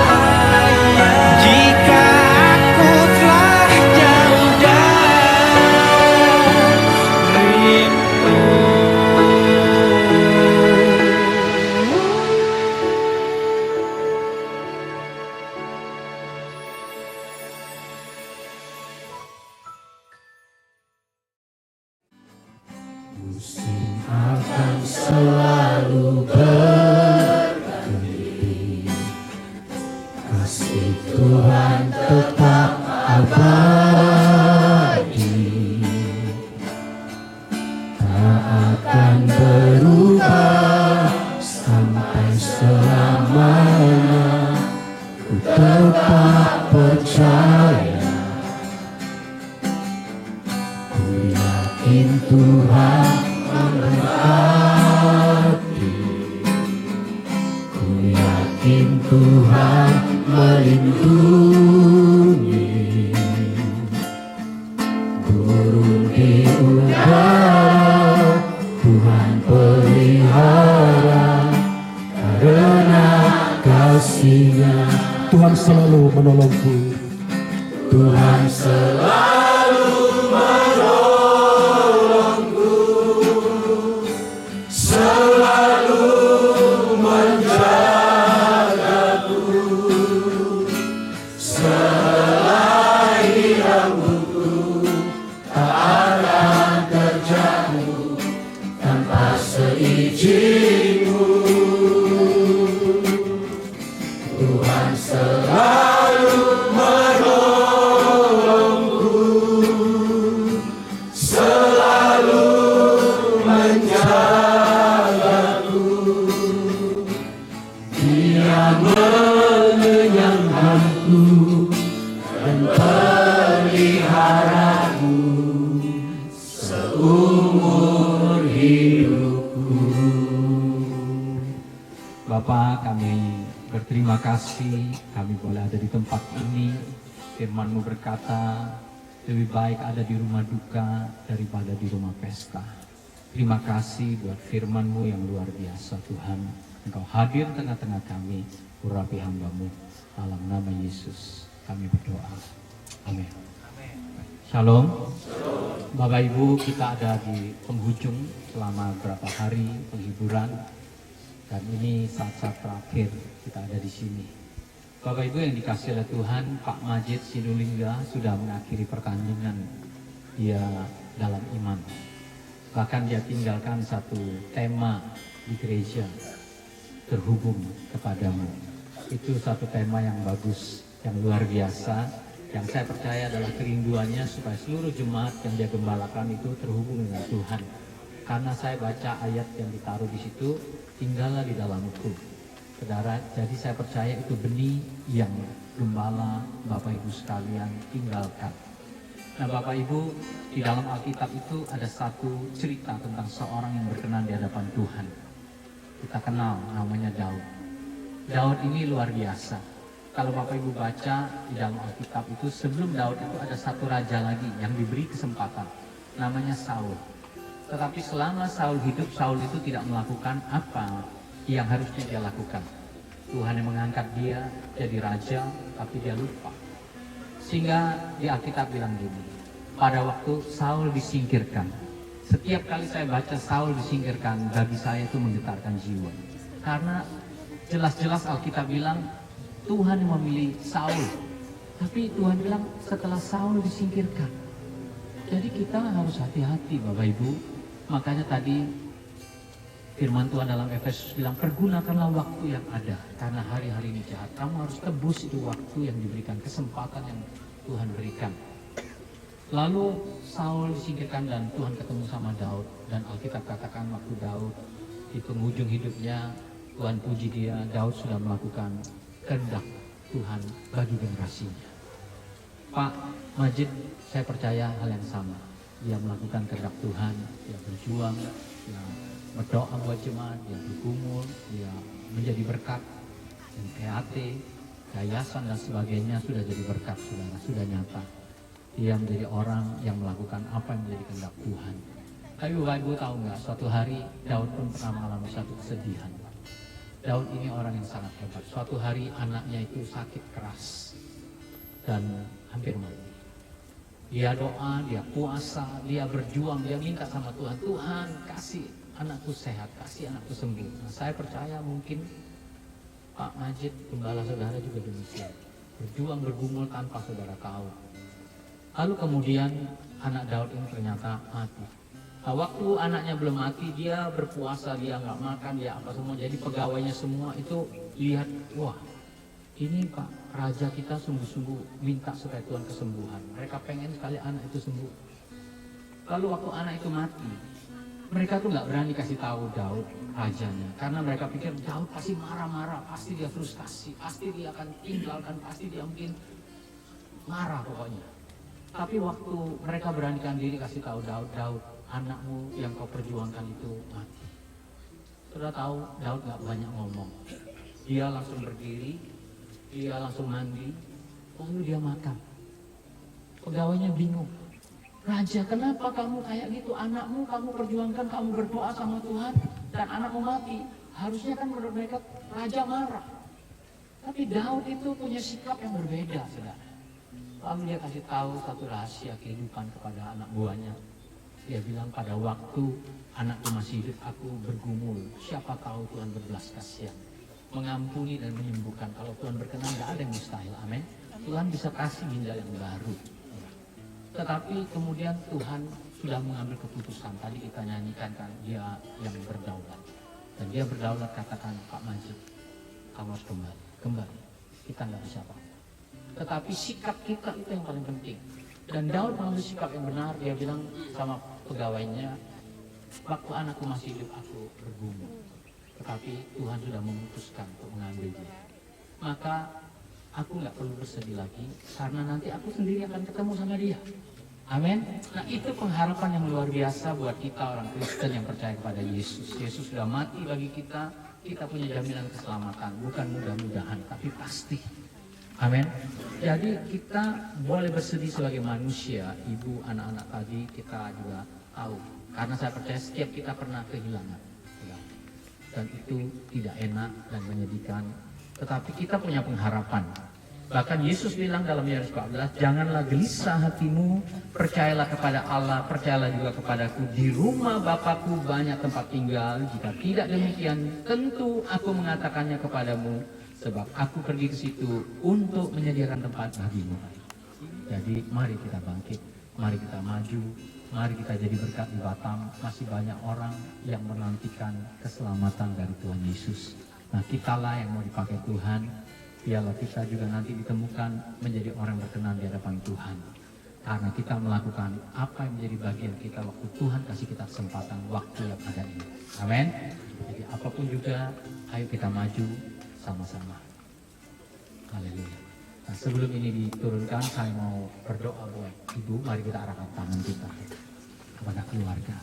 Ayah. Jika aku telah jauh Tuhan selalu menolongku. Tuhan selalu menolongku, selalu menjagaku, selain rambutku tak akan terjatuh tanpa seizinku. Tuhan selalu menolongku, selalu menjagaku. Dia mengenyangkanku dan peliharaku seumur hidupku. Bapa, kami berterima kasih kami boleh ada di tempat ini. Firman-Mu berkata, lebih baik ada di rumah duka daripada di rumah pesta. Terima kasih buat firman-Mu yang luar biasa Tuhan. Engkau hadir tengah-tengah kami, urapi hamba-Mu. Dalam nama Yesus kami berdoa. Amin. Shalom. Bapak Ibu, kita ada di penghujung selama beberapa hari penghiburan. Dan ini saat-saat terakhir kita ada di sini. Bapak Ibu yang dikasihi oleh Tuhan, Pak Majid Sinulinga sudah mengakhiri pertandingan dia dalam iman. Bahkan dia tinggalkan satu tema di gereja, terhubung kepadamu. Itu satu tema yang bagus, yang luar biasa, yang saya percaya adalah kerinduannya supaya seluruh jemaat yang dia gembalakan itu terhubung dengan Tuhan. Karena saya baca ayat yang ditaruh di situ, tinggallah di dalamku. Saudara, jadi saya percaya itu benih yang gembala Bapak Ibu sekalian tinggalkan. Nah Bapak Ibu, di dalam Alkitab itu ada satu cerita tentang seorang yang berkenan di hadapan Tuhan. Kita kenal namanya Daud. Daud ini luar biasa. Kalau Bapak Ibu baca di dalam Alkitab itu, sebelum Daud itu ada satu raja lagi yang diberi kesempatan. Namanya Saul. Tetapi selama Saul hidup, Saul itu tidak melakukan apa yang harusnya dia lakukan. Tuhan yang mengangkat dia jadi raja, tapi dia lupa. Sehingga di Alkitab bilang gini, pada waktu Saul disingkirkan, setiap kali saya baca Saul disingkirkan, bagi saya itu menggetarkan jiwa. Karena jelas-jelas Alkitab bilang, Tuhan yang memilih Saul. Tapi Tuhan bilang setelah Saul disingkirkan. Jadi kita harus hati-hati Bapak Ibu. Makanya tadi firman Tuhan dalam Efesus bilang, pergunakanlah waktu yang ada, karena hari-hari ini jahat. Kamu harus tebus itu waktu yang diberikan, kesempatan yang Tuhan berikan. Lalu Saul disingkirkan dan Tuhan ketemu sama Daud. Dan Alkitab katakan waktu Daud di penghujung hidupnya, Tuhan puji dia, Daud sudah melakukan kehendak Tuhan bagi generasinya. Pak Majid, saya percaya hal yang sama. Dia melakukan kehendak Tuhan, dia berjuang, dia berdoa buat jemaat, dia bergumul, dia menjadi berkat. Dan PAT, yayasan dan sebagainya sudah jadi berkat, saudara, sudah nyata. Dia menjadi orang yang melakukan apa yang menjadi kehendak Tuhan. Tapi Bapak Ibu tahu nggak, suatu hari Daud pun pernah mengalami satu kesedihan. Daud ini orang yang sangat hebat. Suatu hari anaknya itu sakit keras dan hampir mati. Dia doa, dia puasa, dia berjuang, dia minta sama Tuhan, Tuhan kasih anakku sehat, kasih anakku sembuh. Nah, saya percaya mungkin Pak Majid, gembala saudara juga demikian. Berjuang, bergumul tanpa saudara tahu. Lalu kemudian anak Daud ini ternyata mati. Nah, waktu anaknya belum mati, dia berpuasa, dia nggak makan, dia apa semua. Jadi pegawainya semua itu lihat, wah ini Pak Raja kita sungguh-sungguh minta supaya Tuhan kesembuhan. Mereka pengen sekali anak itu sembuh. Lalu waktu anak itu mati, mereka tuh nggak berani kasih tahu Daud rajanya, karena mereka pikir Daud pasti marah-marah, pasti dia frustasi, pasti dia akan tinggalkan, pasti dia mungkin marah pokoknya. Tapi waktu mereka beranikan diri kasih tahu Daud, Daud, anakmu yang kau perjuangkan itu mati. Sudah tahu Daud nggak banyak ngomong, dia langsung berdiri. Dia langsung mandi, lalu dia makan. Pegawainya bingung. Raja, kenapa kamu kayak gitu? Anakmu kamu perjuangkan, kamu berdoa sama Tuhan, dan anakmu mati. Harusnya kan menurut mereka Raja marah. Tapi Daud itu punya sikap yang berbeda, saudara. Lalu dia kasih tahu satu rahasia kehidupan kepada anak buahnya. Dia bilang, pada waktu anakku masih hidup, aku bergumul. Siapa tahu Tuhan berbelas kasihan, mengampuni dan menyembuhkan. Kalau Tuhan berkenan, tidak ada yang mustahil. Amin. Tuhan bisa kasih ginjal yang baru. Tetapi kemudian Tuhan sudah mengambil keputusan. Tadi kita nyanyikan kan, dia yang berdaulat. Dan dia berdaulat, katakan Pak Majid, kamu harus kembali. Kita nggak bisa apa. Tetapi sikap kita itu yang paling penting. Dan Daud mengambil sikap yang benar. Dia bilang sama pegawainya, waktu anakku masih hidup aku bergumul. Tetapi Tuhan sudah memutuskan untuk mengambil dia. Maka aku nggak perlu bersedih lagi, karena nanti aku sendiri akan ketemu sama dia. Amin. Nah, itu pengharapan yang luar biasa buat kita orang Kristen yang percaya kepada Yesus. Yesus sudah mati bagi kita. Kita punya jaminan keselamatan, bukan mudah-mudahan, tapi pasti. Amin. Jadi kita boleh bersedih sebagai manusia. Ibu, anak-anak tadi kita juga tahu, karena saya percaya setiap kita pernah kehilangan, dan itu tidak enak dan menyedihkan. Tetapi kita punya pengharapan. Bahkan Yesus bilang dalam Yohanes 14, janganlah gelisah hatimu, percayalah kepada Allah, percayalah juga kepadaku. Di rumah Bapakku banyak tempat tinggal. Jika tidak demikian, tentu aku mengatakannya kepadamu, sebab aku pergi ke situ untuk menyediakan tempat bagimu. Jadi mari kita bangkit, mari kita maju, mari kita jadi berkat di Batam. Masih banyak orang yang menantikan keselamatan dari Tuhan Yesus. Nah, kitalah yang mau dipakai Tuhan. Biarlah kita juga nanti ditemukan menjadi orang berkenan di hadapan Tuhan. Karena kita melakukan apa yang menjadi bagian kita waktu Tuhan kasih kita kesempatan waktu yang ada ini. Amin. Jadi apapun juga, ayo kita maju sama-sama. Haleluya. Nah, sebelum ini diturunkan, saya mau berdoa buat Ibu. Mari kita arahkan tangan kita kepada keluarga.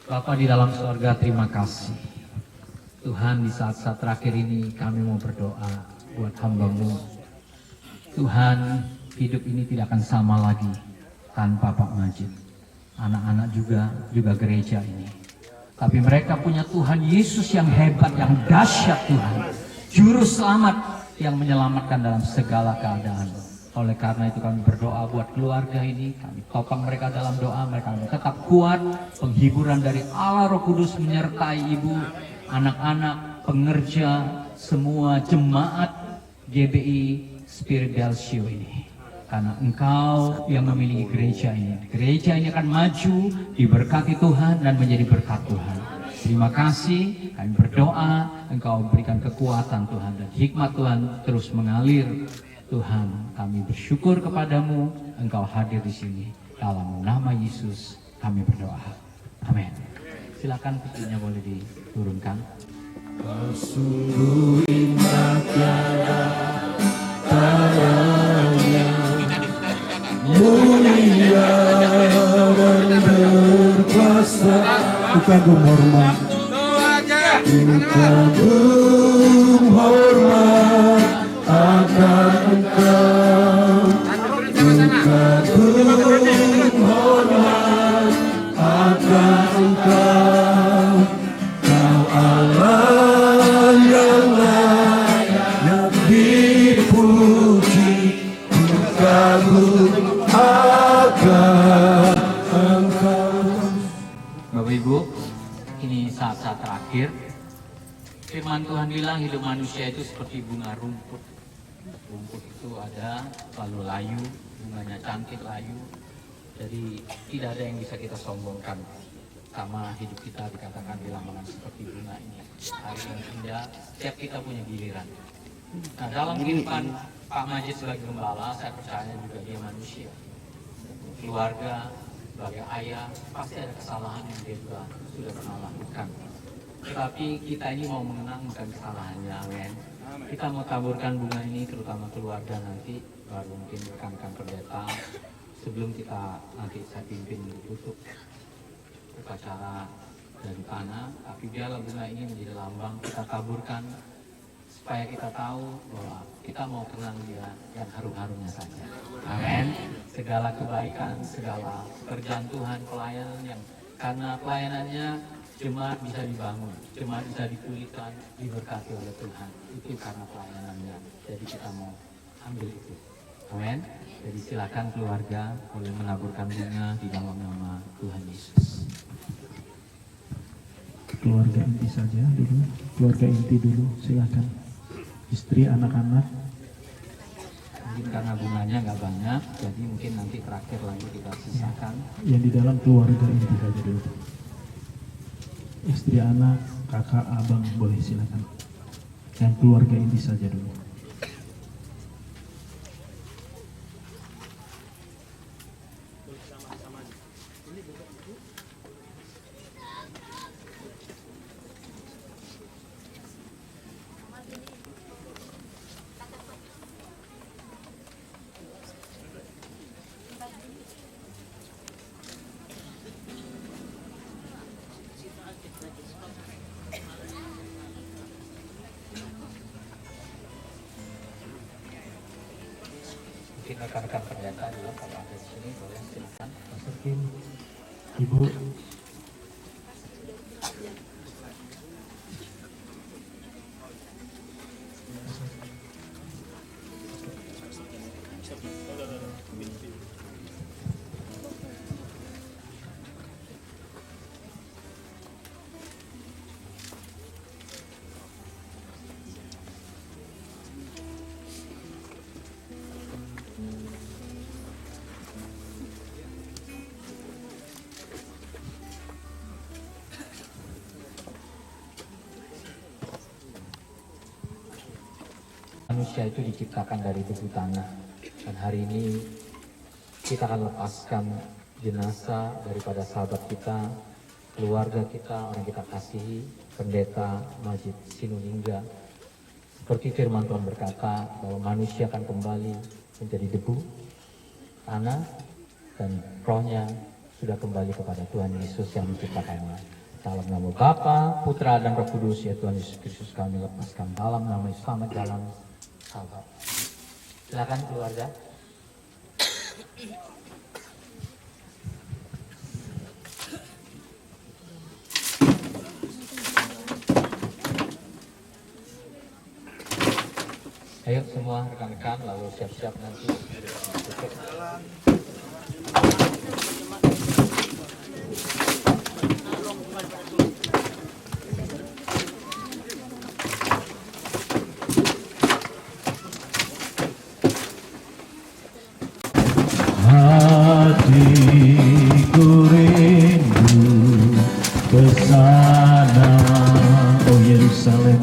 Bapa di dalam surga, terima kasih. Tuhan, di saat-saat terakhir ini kami mau berdoa buat hamba-Mu. Tuhan, hidup ini tidak akan sama lagi tanpa Pak Majid. Anak-anak juga gereja ini. Tapi mereka punya Tuhan Yesus yang hebat, yang dahsyat Tuhan. Juru selamat yang menyelamatkan dalam segala keadaan. Oleh karena itu kami berdoa buat keluarga ini. Kami topang mereka dalam doa. Mereka tetap kuat. Penghiburan dari Allah Roh Kudus menyertai ibu, anak-anak, pengerja, semua jemaat GBI Spirit Dalsio ini. Karena Engkau yang memiliki gereja ini. Gereja ini akan maju, diberkati Tuhan dan menjadi berkat Tuhan. Terima kasih, kami berdoa Engkau berikan kekuatan Tuhan dan hikmat Tuhan terus mengalir. Tuhan, kami bersyukur kepadamu, Engkau hadir di sini. Dalam nama Yesus kami berdoa. Amin. Silakan pujinya boleh diturunkan. Sungguh indah tiada taranya, mulia dan berkuasa. Kita hormat, kita hormat akan Engkau. Kita hormat akan Engkau. Kau Allah yang layak dipuji, kagum akan Engkau. Bapak Ibu, ini saat-saat terakhir. Firman Tuhan bilang hidup manusia itu seperti bunga rumput. Rumput itu ada, lalu layu, bunganya cantik layu. Jadi tidak ada yang bisa kita sombongkan. Sama hidup kita dikatakan bilangan seperti bunga ini. Hari yang indah, setiap kita punya giliran. Nah, dalam kehidupan Pak Majid sebagai gembala, saya percaya juga dia manusia. Keluarga, sebagai ayah, pasti ada kesalahan yang dia juga sudah pernah lakukan. Tetapi kita ini mau mengenang bukan kesalahannya, amin. Kita mau taburkan bunga ini terutama keluarga nanti, baru mungkin rekan-rekan pendeta. Sebelum kita nanti saya pimpin tutup upacara dari tanah, tapi biarlah bunga ini menjadi lambang kita taburkan supaya kita tahu bahwa kita mau kenang dia yang harum-harumnya saja. Amin. Segala kebaikan, segala pekerjaan Tuhan, pelayanan yang karena pelayanannya jemaat bisa dibangun, jemaat bisa dipulihkan, diberkati oleh Tuhan. Itu karena pelayanannya. Jadi kita mau ambil itu. Amin. Jadi silakan keluarga boleh menaburkan bunga di dalam nama Tuhan Yesus. Keluarga inti saja dulu, keluarga inti dulu, silakan. Istri, anak-anak. Mungkin karena bunganya nggak banyak, jadi mungkin nanti terakhir lagi kita sisakan. Yang di dalam keluarga inti saja dulu. Istri, anak, kakak, abang boleh silakan. Yang keluarga inti saja dulu. Mungkin rekan-rekan pendeta juga kalau ada di sini boleh silakan. Masukin, Ibu. Manusia itu diciptakan dari debu tanah, dan hari ini kita akan lepaskan jenazah daripada sahabat kita, keluarga kita, orang kita kasihi, pendeta Majid Sinulinga. Seperti firman Tuhan berkata bahwa manusia akan kembali menjadi debu tanah, dan rohnya sudah kembali kepada Tuhan Yesus yang menciptakannya. Dalam nama Bapa, Putra, dan Roh Kudus, ya Tuhan Yesus Kristus, kami lepaskan dalam nama Yesus, selamat jalan sahabat. Silakan keluarga. Ayo semua rekan-rekan, lalu siap-siap nanti. Hatiku rindu ke sana, oh Yerusalem.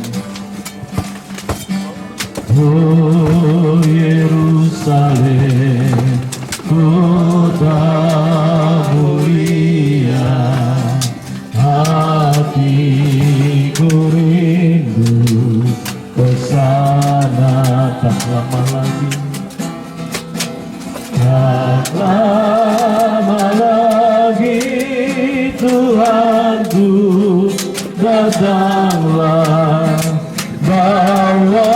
Oh Yerusalem, kota mulia. Hatiku rindu ke sana, tak lama lagi. Tak lama lagi Tuhanku, datanglah, bawa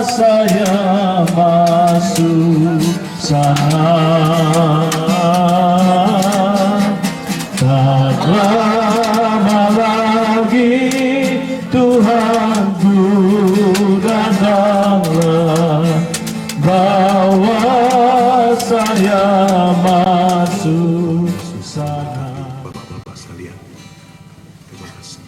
saya masuk sana. Tak lama lagi Tuhanku, datanglah, bawa saya masuk sana. Bapak-bapak sekalian, terima kasih.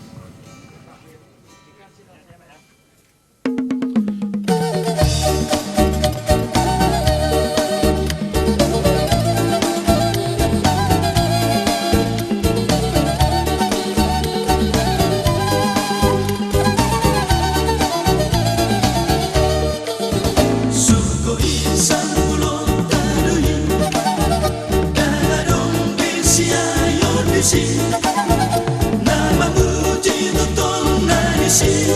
Nama muji tutong nanisi